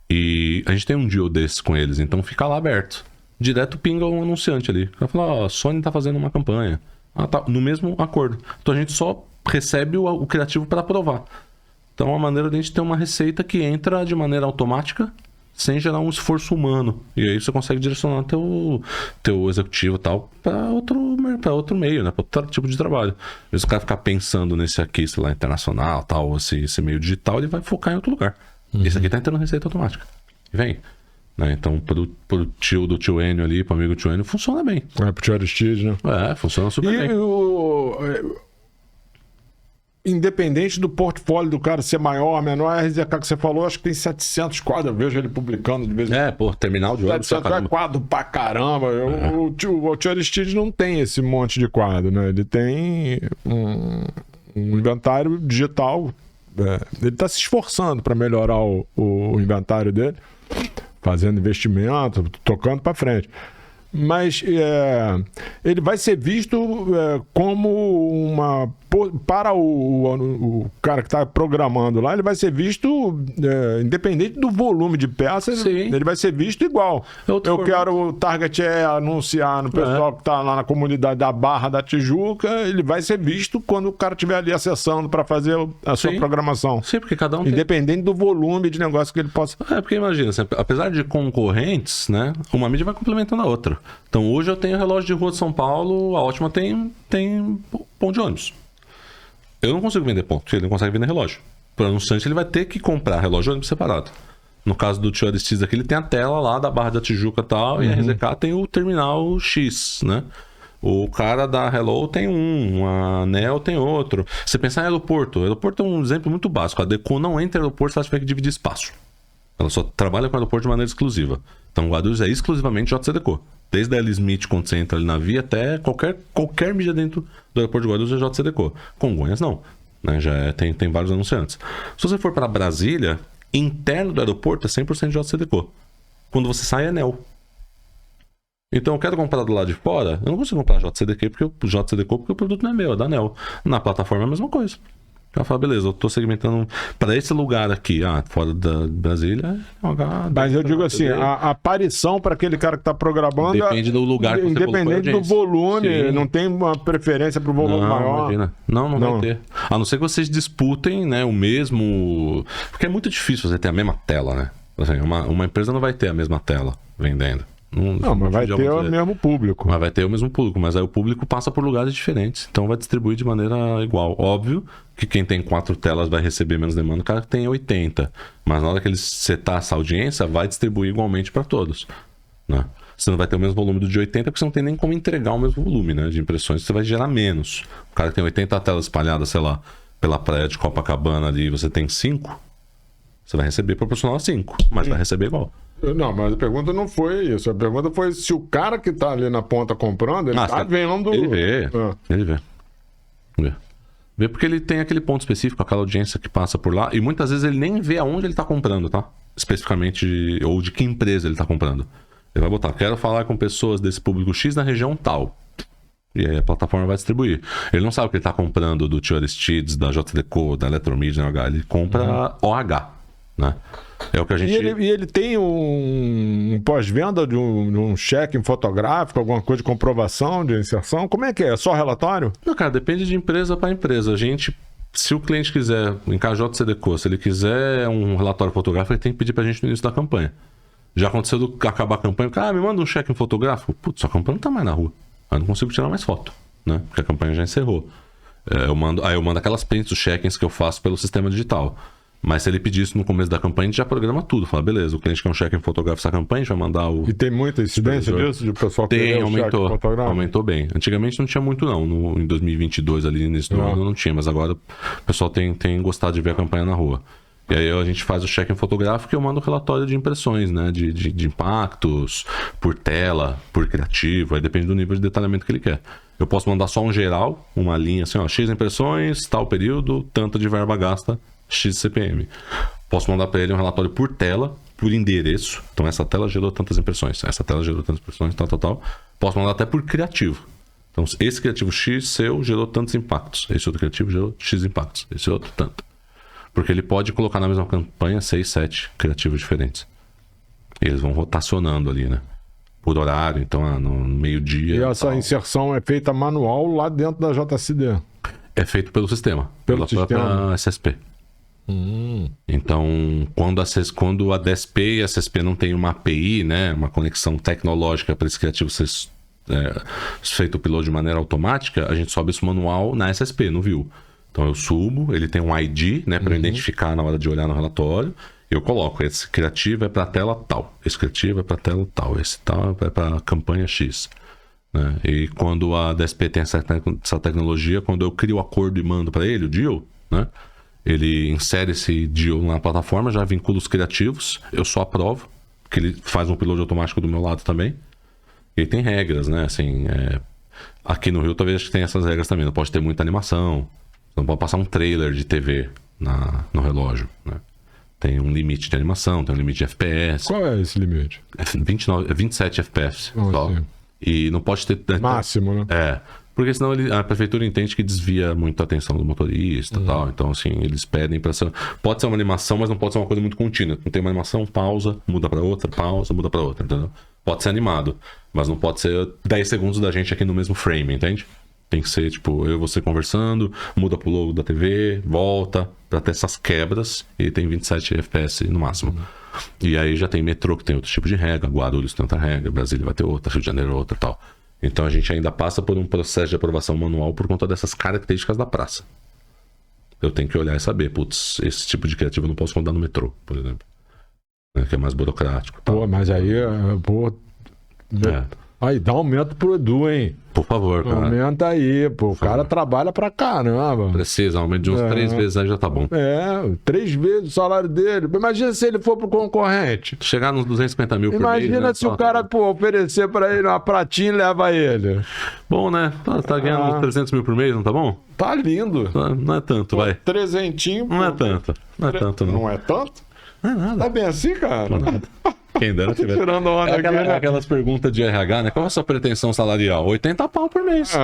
E a gente tem um deal desse com eles, então fica lá aberto. Direto pinga um anunciante ali. Ela fala, ó, a Sony tá fazendo uma campanha. Ah, tá, no mesmo acordo. Então a gente só recebe o criativo para aprovar. Então é uma maneira de a gente ter uma receita que entra de maneira automática, sem gerar um esforço humano. E aí você consegue direcionar teu executivo e tal para outro meio, né? Para outro tipo de trabalho. Às vezes o cara ficar pensando nesse aqui, sei lá, internacional, tal, esse meio digital, ele vai focar em outro lugar. Esse aqui tá entrando receita automática. E vem. Né? Então, pro tio do tio Enio ali, pro amigo do tio Enio, funciona bem. Pro tio Aristide, né? Funciona super bem. Independente do portfólio do cara ser maior ou menor, a RZK que você falou, acho que tem 700 quadros. Eu vejo ele publicando de vez em quando. Terminal de ônibus. 700 quadro pra caramba. O tio Aristide não tem esse monte de quadro, né? Ele tem um inventário digital. Ele tá se esforçando para melhorar o inventário dele, fazendo investimento, tocando para frente. Mas ele vai ser visto como uma... Para o cara que está programando lá, ele vai ser visto, independente do volume de peças, ele vai ser visto igual. Quero o target anunciar no pessoal que está lá na comunidade da Barra da Tijuca, ele vai ser visto quando o cara estiver ali acessando para fazer a sua programação. Sim, porque cada um independente do volume de negócio que ele possa... porque imagina, apesar de concorrentes, né, uma mídia vai complementando a outra. Então hoje eu tenho relógio de rua de São Paulo, a Ótima tem ponto de ônibus. Eu não consigo vender ponto, ele não consegue vender relógio. Para o anunciante ele vai ter que comprar relógio de ônibus separado. No caso do tio Aristides aqui, ele tem a tela lá da Barra da Tijuca e tal, e a RZK tem o terminal X, né? O cara da Hello tem a Anel tem outro. Você pensar em aeroporto, o aeroporto é um exemplo muito básico. A Deco não entra em aeroporto, ela tiver que dividir espaço. Ela só trabalha com o aeroporto de maneira exclusiva. Então o Guarulhos é exclusivamente JCDecaux. Desde a L Smith, quando você entra ali na via, até qualquer mídia dentro do aeroporto de Guarulhos é JCDecaux. Congonhas não, né? Já tem vários anunciantes. Se você for para Brasília, interno do aeroporto é 100% JCDecaux. Quando você sai é NEL. Então eu quero comprar do lado de fora, eu não consigo comprar JCDecaux porque o produto não é meu, é da NEL. Na plataforma é a mesma coisa. Ela fala, beleza, eu tô segmentando para esse lugar aqui, fora da Brasília. Mas eu digo assim, a aparição para aquele cara que tá programando depende do lugar que você independente do volume, não tem uma preferência pro volume maior. Imagina. Não vai ter. A não ser que vocês disputem, né, o mesmo... Porque é muito difícil você ter a mesma tela, né? Assim, uma empresa não vai ter a mesma tela vendendo. Não, mas vai ter o mesmo público. Mas vai ter o mesmo público, mas aí o público passa por lugares diferentes. Então vai distribuir de maneira igual. Óbvio que quem tem 4 telas vai receber menos demanda, o cara que tem 80. Mas na hora que ele setar essa audiência, vai distribuir igualmente para todos, né? Você não vai ter o mesmo volume do de 80, porque você não tem nem como entregar o mesmo volume, né, de impressões. Você vai gerar menos. O cara que tem 80 telas espalhadas, sei lá, pela praia de Copacabana ali, você tem 5, você vai receber proporcional a 5, mas vai receber igual. Não, mas a pergunta não foi isso. A pergunta foi se o cara que tá ali na ponta comprando, ele tá vendo... Ele vê porque ele tem aquele ponto específico, aquela audiência que passa por lá, e muitas vezes ele nem vê aonde ele tá comprando, tá? Especificamente, ou de que empresa ele tá comprando. Ele vai botar, quero falar com pessoas desse público X na região tal. E aí a plataforma vai distribuir. Ele não sabe o que ele tá comprando do tio Aristides, da JCDecaux, da Eletromedia, ele compra OH, né? É o que a gente... E ele tem um pós-venda de um check fotográfico, alguma coisa de comprovação, de inserção? Como é que é? É só relatório? Não, cara, depende de empresa para empresa. A gente, se o cliente quiser, em JCDecaux, se ele quiser um relatório fotográfico, ele tem que pedir pra gente no início da campanha. Já aconteceu de acabar a campanha, me manda um check fotográfico. Putz, a campanha não tá mais na rua. Eu não consigo tirar mais foto, né? Porque a campanha já encerrou. Eu mando aquelas prints, os check-ins que eu faço pelo sistema digital. Mas se ele pedir isso no começo da campanha, a gente já programa tudo. Fala, beleza, o cliente quer um check-in fotográfico essa campanha, a gente vai mandar o... E tem muita incidência disso? De o pessoal querer aumentou bem. Antigamente não tinha muito não. Em 2022, ali, início do ano, não tinha. Mas agora o pessoal tem gostado de ver a campanha na rua. E aí a gente faz o check-in fotográfico e eu mando o relatório de impressões, né? De impactos, por tela, por criativo, aí depende do nível de detalhamento que ele quer. Eu posso mandar só um geral, uma linha assim, ó, X impressões, tal período, tanto de verba gasta, X CPM. Posso mandar para ele um relatório por tela, por endereço. Então essa tela gerou tantas impressões, essa tela gerou tantas impressões, tal. Posso mandar até por criativo. Então esse criativo X seu gerou tantos impactos, esse outro criativo gerou X impactos, esse outro tanto. Porque ele pode colocar na mesma campanha 6, 7 criativos diferentes. E eles vão rotacionando ali, né? Por horário, então no meio-dia. E essa inserção é feita manual lá dentro da JCD? É feito pelo sistema, pela própria SSP. Então, quando a DSP e a SSP não tem uma API, né, uma conexão tecnológica para esse criativo ser feito o upload de maneira automática, a gente sobe esse manual na SSP, no View. Então eu subo, ele tem um ID, né, para identificar na hora de olhar no relatório. Eu coloco, esse criativo é para a tela tal, esse criativo é para a tela tal, esse tal é para a campanha X. Né? E quando a DSP tem essa tecnologia, quando eu crio o acordo e mando para ele, o deal, né? Ele insere esse deal na plataforma, já vincula os criativos, eu só aprovo, que ele faz um upload automático do meu lado também. E tem regras, né? Assim, aqui no Rio talvez tem essas regras também, não pode ter muita animação, não pode passar um trailer de TV no relógio, né? Tem um limite de animação, tem um limite de FPS. Qual é esse limite? 27 FPS só. Sim. E não pode ter... Máximo, né? Porque senão a prefeitura entende que desvia muito a atenção do motorista e tal. Então, assim, eles pedem pra ser... Pode ser uma animação, mas não pode ser uma coisa muito contínua. Não tem uma animação, pausa, muda pra outra, pausa, muda pra outra, entendeu? Pode ser animado, mas não pode ser 10 segundos da gente aqui no mesmo frame, entende? Tem que ser, tipo, eu e você conversando, muda pro logo da TV, volta, pra ter essas quebras, e tem 27 FPS no máximo. E aí já tem metrô que tem outro tipo de regra, Guarulhos tem outra regra, Brasília vai ter outra, Rio de Janeiro outra e tal. Então a gente ainda passa por um processo de aprovação manual por conta dessas características da praça. Eu tenho que olhar e saber, putz, esse tipo de criativo eu não posso rodar no metrô, por exemplo. Que é mais burocrático. Tal. Pô, mas aí, aí dá aumento pro Edu, hein? Por favor, cara. Aumenta aí, pô. O cara trabalha pra caramba. Precisa, aumento de uns 3 vezes aí já tá bom. 3 vezes o salário dele. Imagina se ele for pro concorrente. Chegar nos 250 mil por mês. Imagina se o cara, oferecer pra ele uma pratinha e leva ele. Bom, né? Tá ganhando uns 300 mil por mês, não tá bom? Tá lindo. Não é tanto, vai. Trezentinho. Não é tanto. Não é tanto, não. Não é tanto? Não é nada. Tá bem assim, cara? Não é nada. Quem dera tiver. Tirando onda aqui, né? Aquelas perguntas de RH, né? Qual é a sua pretensão salarial? 80 pau por mês.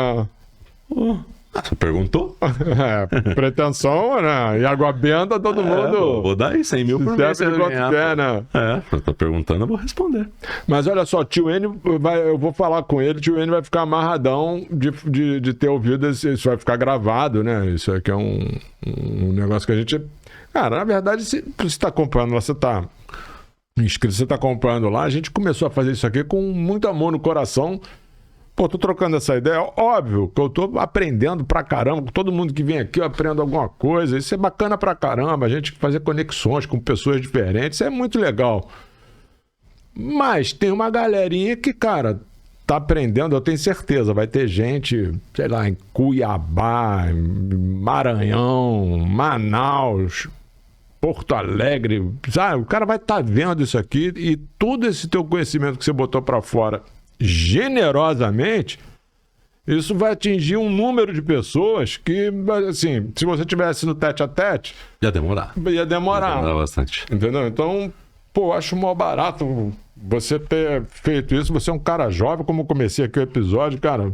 Você perguntou? Pretensão, né? E água benta, todo mundo. Vou dar aí 100 mil por mês. Quer, né? Eu tô perguntando, eu vou responder. Mas olha só, tio N, eu vou falar com ele, tio N vai ficar amarradão de ter ouvido, isso vai ficar gravado, né? Isso aqui é um negócio que a gente... Cara, na verdade, se você tá acompanhando lá, você tá inscrito, você tá acompanhando lá, a gente começou a fazer isso aqui com muito amor no coração. Pô, tô trocando essa ideia. Óbvio que eu tô aprendendo pra caramba. Todo mundo que vem aqui eu aprendo alguma coisa. Isso é bacana pra caramba. A gente fazer conexões com pessoas diferentes. Isso é muito legal. Mas tem uma galerinha que, cara, tá aprendendo. Eu tenho certeza. Vai ter gente, sei lá, em Cuiabá, em Maranhão, Manaus, Porto Alegre. Sabe? O cara vai estar vendo isso aqui e todo esse teu conhecimento que você botou pra fora generosamente, isso vai atingir um número de pessoas que, assim, se você tivesse no tete-a-tete... Ia demorar. Ia demorar bastante. Entendeu? Então, pô, acho mó barato você ter feito isso. Você é um cara jovem, como eu comecei aqui o episódio, cara,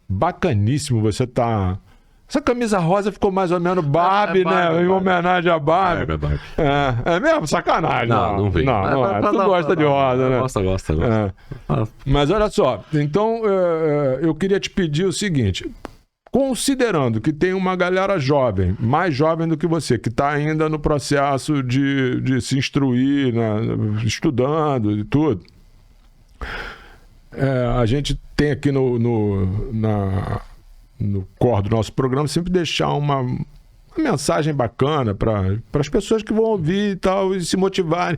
bacaníssimo você tá... Essa camisa rosa ficou mais ou menos Barbie, né? Em homenagem a Barbie. É mesmo? Sacanagem. Não vem. Não é. Tu gosta de rosa, né? Gosta. Mas olha só, então eu queria te pedir o seguinte. Considerando que tem uma galera jovem, mais jovem do que você, que está ainda no processo de se instruir, né, estudando e tudo, a gente tem aqui no core do nosso programa sempre deixar uma mensagem bacana para as pessoas que vão ouvir e tal, e se motivarem.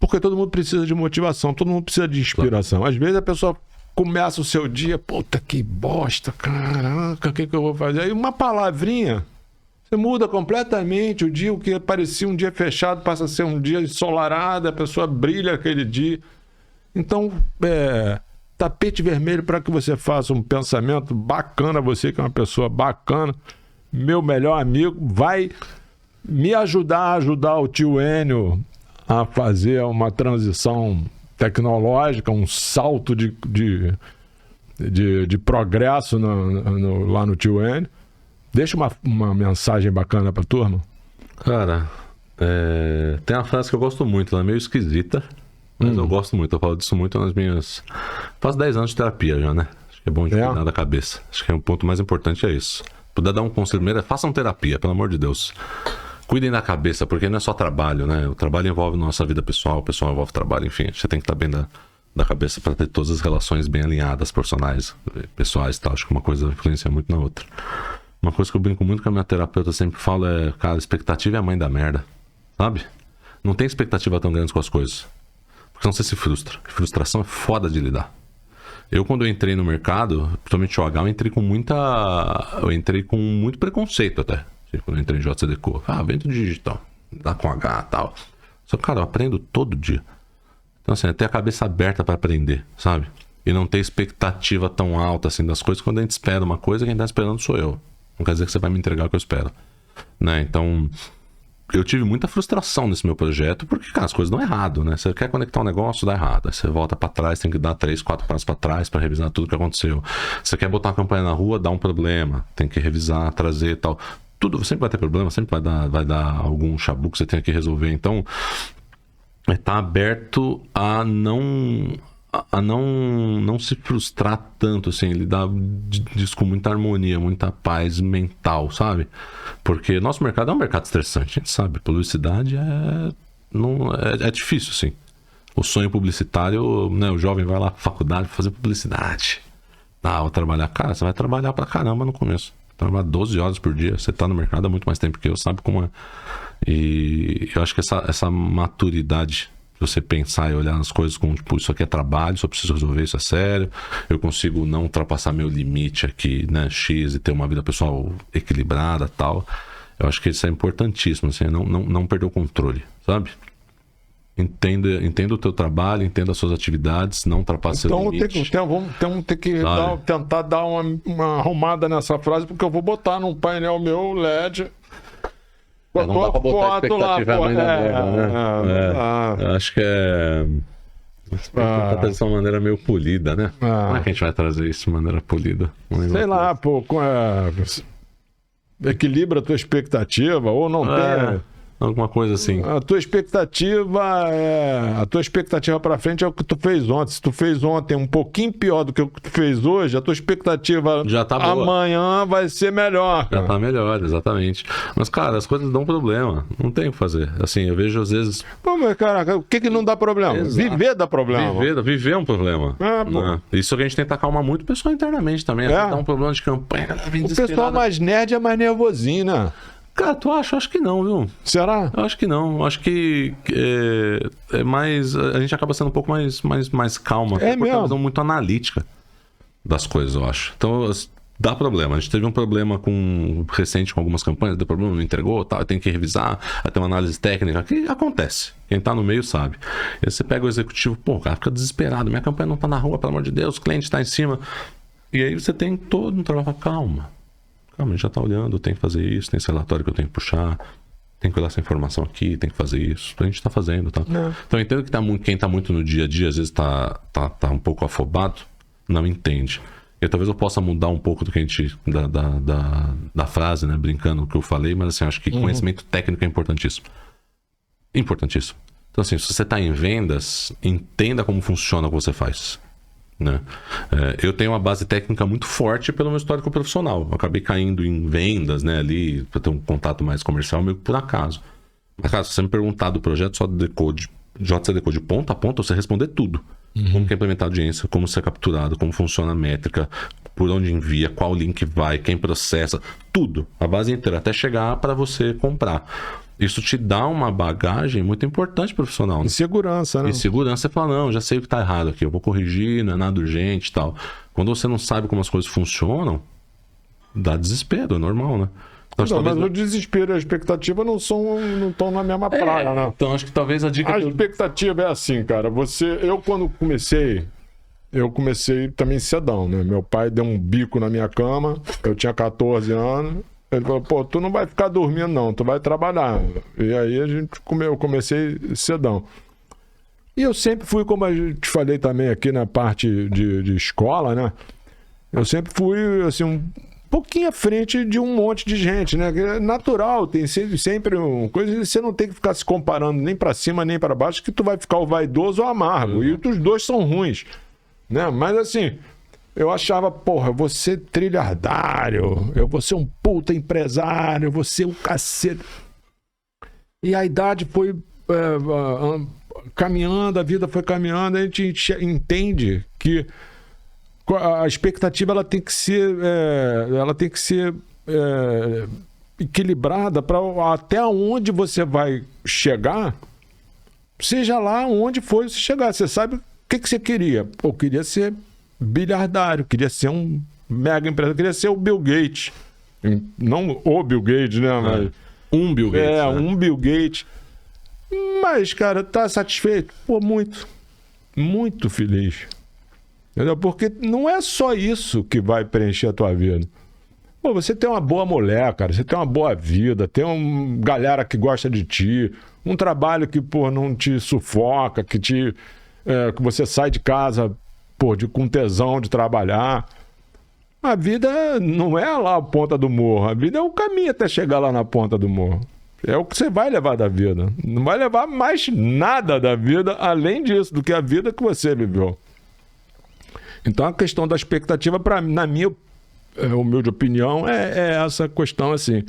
Porque todo mundo precisa de motivação, todo mundo precisa de inspiração. Às vezes a pessoa começa o seu dia, puta que bosta, caraca, o que eu vou fazer? Aí uma palavrinha, Você muda completamente. O dia, o que parecia um dia fechado, passa a ser um dia ensolarado, a pessoa brilha aquele dia. Então, tapete vermelho para que você faça um pensamento bacana, você que é uma pessoa bacana, meu melhor amigo, vai me ajudar a ajudar o tio Enio a fazer uma transição tecnológica, um salto de progresso lá no tio Enio. Deixa uma mensagem bacana pra turma. Cara, tem uma frase que eu gosto muito, ela é meio esquisita, mas eu gosto muito, eu falo disso muito nas minhas... Faço 10 anos de terapia já, né? Acho que é bom de cuidar da cabeça. Acho que o ponto mais importante é isso. Puder dar um conselho primeiro, façam terapia, pelo amor de Deus. Cuidem da cabeça, porque não é só trabalho, né? O trabalho envolve nossa vida pessoal, o pessoal envolve trabalho, enfim. Você tem que estar bem da cabeça para ter todas as relações bem alinhadas, profissionais, pessoais e tal. Acho que uma coisa influencia muito na outra. Uma coisa que eu brinco muito com a minha terapeuta, sempre falo é, cara, expectativa é a mãe da merda, sabe? Não tem expectativa tão grande com as coisas, porque senão você se frustra. Frustração é foda de lidar. Eu, quando eu entrei no mercado, principalmente o OH, eu entrei com muito preconceito até. Tipo, quando eu entrei em JCDecaux, vento digital, dá com H e tal. Só que, cara, eu aprendo todo dia. Então, assim, é ter a cabeça aberta para aprender, sabe? E não ter expectativa tão alta, assim, das coisas. Quando a gente espera uma coisa, quem tá esperando sou eu. Não quer dizer que você vai me entregar o que eu espero, né? Então, eu tive muita frustração nesse meu projeto, porque, cara, as coisas dão errado, né? Você quer conectar um negócio, dá errado. Aí você volta pra trás, tem que dar 3, 4 passos pra trás pra revisar tudo que aconteceu. Você quer botar uma campanha na rua, dá um problema. Tem que revisar, trazer e tal. Tudo, sempre vai ter problema, sempre vai dar algum chabu que você tenha que resolver. Então, tá aberto a não se frustrar tanto, assim, lidar disso com muita harmonia, muita paz mental, sabe? Porque nosso mercado é um mercado estressante, a gente sabe, publicidade é difícil, assim. O sonho publicitário, né, o jovem vai lá pra faculdade fazer publicidade. Vou trabalhar. Cara, você vai trabalhar pra caramba no começo. Trabalhar 12 horas por dia, você tá no mercado há muito mais tempo que eu, sabe como é. E eu acho que essa maturidade, você pensar e olhar as coisas como, tipo, isso aqui é trabalho, só preciso resolver isso a sério, eu consigo não ultrapassar meu limite aqui, né, X, e ter uma vida pessoal equilibrada e tal. Eu acho que isso é importantíssimo, assim, não perder o controle, sabe? Entenda o teu trabalho, entenda as suas atividades, não ultrapasse seu limite. Vamos ter que tentar dar uma arrumada nessa frase, porque eu vou botar num painel meu LED... Não dá pra botar expectativa lá, mãe da merda, né? Acho que trazer isso de uma maneira meio polida, né? Como é que a gente vai trazer isso de maneira polida? Sei lá, pô, equilibra a tua expectativa, ou não tem... Alguma coisa assim. A tua expectativa para frente é o que tu fez ontem. Se tu fez ontem um pouquinho pior do que o que tu fez hoje, a tua expectativa já tá boa. Amanhã vai ser melhor. Já tá melhor, exatamente. Mas, cara, as coisas dão problema. Não tem o que fazer. Assim, eu vejo às vezes... Pô, mas, cara, o que não dá problema? Exato. Viver dá problema. Viver é um problema. Isso que a gente tenta acalmar muito o pessoal internamente também. Dá um problema de campanha. O pessoal mais nerd é mais nervosinho, né? Cara, tu acha? Acho que não, viu? Será? Eu acho que não. Eu acho que é mais... A gente acaba sendo um pouco mais calma. É mesmo? Uma visão muito analítica das coisas, eu acho. Então, dá problema. A gente teve um problema recente com algumas campanhas, deu problema, não entregou, tal, tem que revisar, vai ter uma análise técnica, que acontece. Quem tá no meio sabe. E aí você pega o executivo, o cara fica desesperado, minha campanha não tá na rua, pelo amor de Deus, o cliente tá em cima. E aí você tem todo um trabalho, calma, a gente já tá olhando, tem que fazer isso, tem esse relatório que eu tenho que puxar, tem que olhar essa informação aqui, tem que fazer isso. A gente tá fazendo, tá? Então eu entendo que quem tá muito no dia a dia, às vezes tá um pouco afobado, não entende. E talvez eu possa mudar um pouco do que a gente... Da frase, né? Brincando o que eu falei, mas assim, acho que conhecimento técnico é importantíssimo. Importantíssimo. Então assim, se você tá em vendas, entenda como funciona o que você faz, né? Eu tenho uma base técnica muito forte pelo meu histórico profissional. Eu acabei caindo em vendas, né? Ali, para ter um contato mais comercial, meio que por acaso. Mas, cara, se você me perguntar do projeto só de JCDecaux de ponta a ponta, você responder tudo. Como que é implementar a audiência, como ser capturado, como funciona a métrica, por onde envia, qual link vai, quem processa, tudo. A base inteira, até chegar para você comprar. Isso te dá uma bagagem muito importante profissional, né? E segurança, né? E segurança, você fala, não, já sei o que tá errado aqui, eu vou corrigir, não é nada urgente e tal. Quando você não sabe como as coisas funcionam, dá desespero, é normal, né? Então, Não, mas o desespero e a expectativa não estão na mesma praia, né? Então acho que talvez a dica... A expectativa é assim, cara. Eu quando comecei também cedão, né? Meu pai deu um bico na minha cama, eu tinha 14 anos. Ele falou, pô, tu não vai ficar dormindo não, tu vai trabalhar. E aí eu comecei cedão. E eu sempre fui, como eu te falei também aqui na parte de escola, né? Eu sempre fui, assim, um pouquinho à frente de um monte de gente, né? É natural, tem sempre uma coisa, você não tem que ficar se comparando nem pra cima nem pra baixo, que tu vai ficar o vaidoso ou amargo. E os dois são ruins, né? Mas assim, eu achava, porra, eu vou ser trilhardário, eu vou ser um puta empresário, eu vou ser um cacete. E a idade foi caminhando, a vida foi caminhando, a gente entende que a expectativa ela tem que ser equilibrada para até onde você vai chegar, seja lá onde for você chegar. Você sabe o que você queria? Pô, eu queria ser bilhardário, queria ser um mega empresário, queria ser o Bill Gates. Não o Bill Gates, né? Mas, um Bill Gates. né? Um Bill Gates. Mas, cara, tá satisfeito? Pô, muito feliz. Entendeu? Porque não é só isso que vai preencher a tua vida. Pô, você tem uma boa mulher, cara, você tem uma boa vida, tem uma galera que gosta de ti, um trabalho que, pô, não te sufoca, que você sai de casa, pô, com tesão de trabalhar. A vida não é lá a ponta do morro, a vida é o caminho até chegar lá na ponta do morro. É o que você vai levar da vida. Não vai levar mais nada da vida além disso, do que a vida que você viveu. Então a questão da expectativa, na minha humilde opinião, é essa questão assim.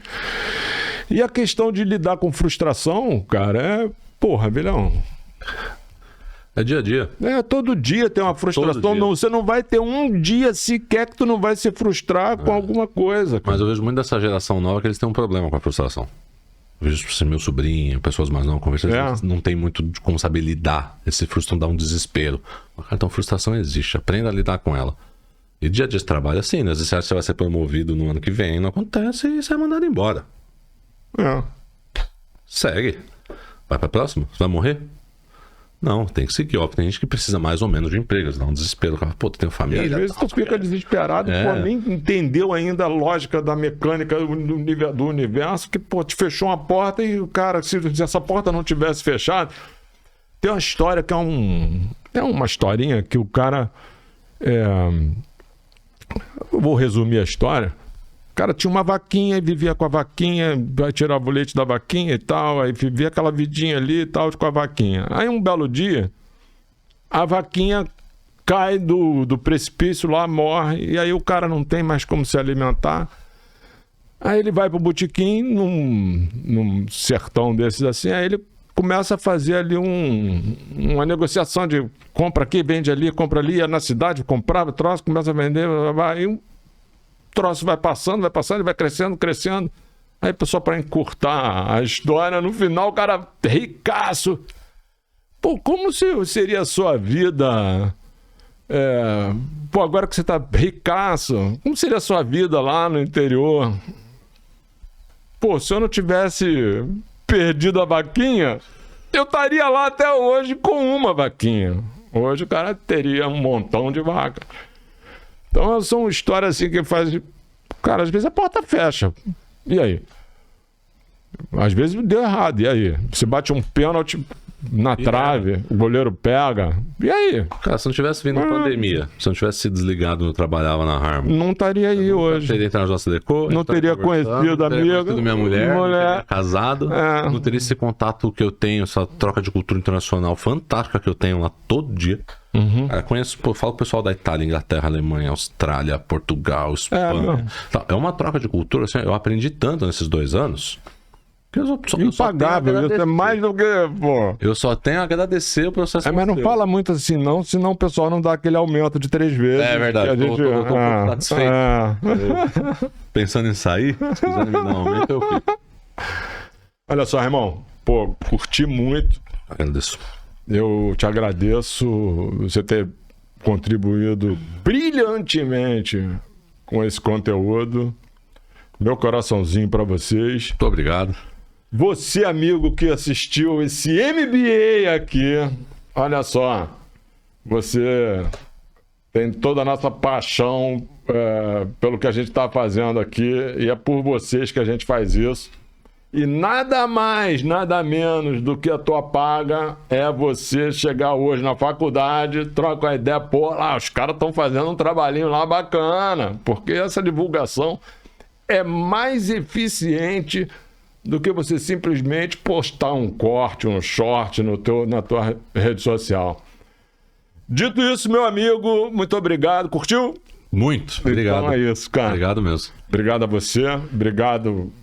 E a questão de lidar com frustração, cara, porra, Vilhão. É dia a dia. Todo dia tem uma frustração. Não, você não vai ter um dia sequer que tu não vai se frustrar com alguma coisa. Cara. Mas eu vejo muito dessa geração nova que eles têm um problema com a frustração. Eu vejo meu sobrinho, pessoas mais novas conversando, eles não tem muito de como saber lidar. Esse frustram dá um desespero. Então frustração existe, aprenda a lidar com ela. E dia a dia de trabalho é assim, né? Às vezes você acha que você vai ser promovido no ano que vem, não acontece e você é mandado embora. Segue. Vai pra próxima? Você vai morrer? Não, tem que seguir. Óbvio, tem gente que precisa mais ou menos de emprego, dá um desespero. Pô, tu tem família. E às vezes tu fica desesperado, pô, nem entendeu ainda a lógica da mecânica do universo, que, pô, te fechou uma porta e, cara, se essa porta não tivesse fechado... Tem uma história que é uma historinha que o cara... Eu vou resumir a história. O cara tinha uma vaquinha e vivia com a vaquinha, tirava o leite da vaquinha e tal, aí vivia aquela vidinha ali e tal com a vaquinha. Aí um belo dia, a vaquinha cai do precipício lá, morre, e aí o cara não tem mais como se alimentar. Aí ele vai pro botequim, num sertão desses assim, aí ele começa a fazer ali uma negociação de compra aqui, vende ali, compra ali, ia na cidade, comprava troço, começa a vender, aí um troço vai passando, vai crescendo. Aí, pessoal, para encurtar a história, no final o cara ricaço. Pô, como seria a sua vida? Pô, agora que você tá ricaço, como seria a sua vida lá no interior? Pô, se eu não tivesse perdido a vaquinha, eu estaria lá até hoje com uma vaquinha. Hoje o cara teria um montão de vaca. Então são histórias assim que fazem... Cara, às vezes a porta fecha. E aí? Às vezes deu errado. E aí? Você bate um pênalti na trave, o goleiro pega. E aí? Cara, se não tivesse vindo pandemia, se não tivesse se desligado quando eu trabalhava na Harman, não estaria aí hoje. Não teria entrado na JCDecô, não teria conhecido amigo, minha mulher, não teria casado, não teria esse contato que eu tenho, essa troca de cultura internacional fantástica que eu tenho lá todo dia. Cara, falo com o pessoal da Itália, Inglaterra, Alemanha, Austrália, Portugal, Espanha. É uma troca de cultura, assim, eu aprendi tanto nesses 2 anos. Impagável, isso é mais do que, pô. Eu só tenho a agradecer o processo. Mas não fala muito assim, não, senão o pessoal não dá aquele aumento de 3 vezes. É verdade, eu tô um pouco satisfeito. Pensando em sair, se quiser me dar um aumento, eu fico. Olha só, irmão, pô, curti muito. Agradeço. Eu te agradeço você ter contribuído brilhantemente com esse conteúdo. Meu coraçãozinho para vocês. Muito obrigado. Você, amigo que assistiu esse MBA aqui, olha só, você tem toda a nossa paixão pelo que a gente está fazendo aqui e é por vocês que a gente faz isso. E nada mais, nada menos do que a tua paga é você chegar hoje na faculdade, troca a ideia, pô, lá, os caras estão fazendo um trabalhinho lá bacana, porque essa divulgação é mais eficiente do que você simplesmente postar um corte, um short na tua rede social. Dito isso, meu amigo, muito obrigado. Curtiu? Muito. Obrigado. Então é isso, cara. Obrigado mesmo. Obrigado a você. Obrigado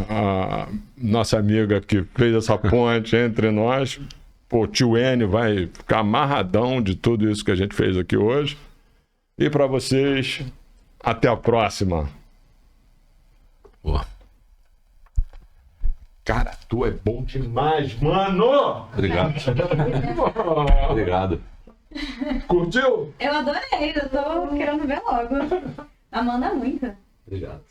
a nossa amiga que fez essa ponte entre nós. Pô, o tio N vai ficar amarradão de tudo isso que a gente fez aqui hoje. E para vocês, até a próxima. Boa. Cara, tu é bom demais, mano! Obrigado. Obrigado. Curtiu? Eu adorei, eu tô querendo ver logo. Amanda muito. Obrigado.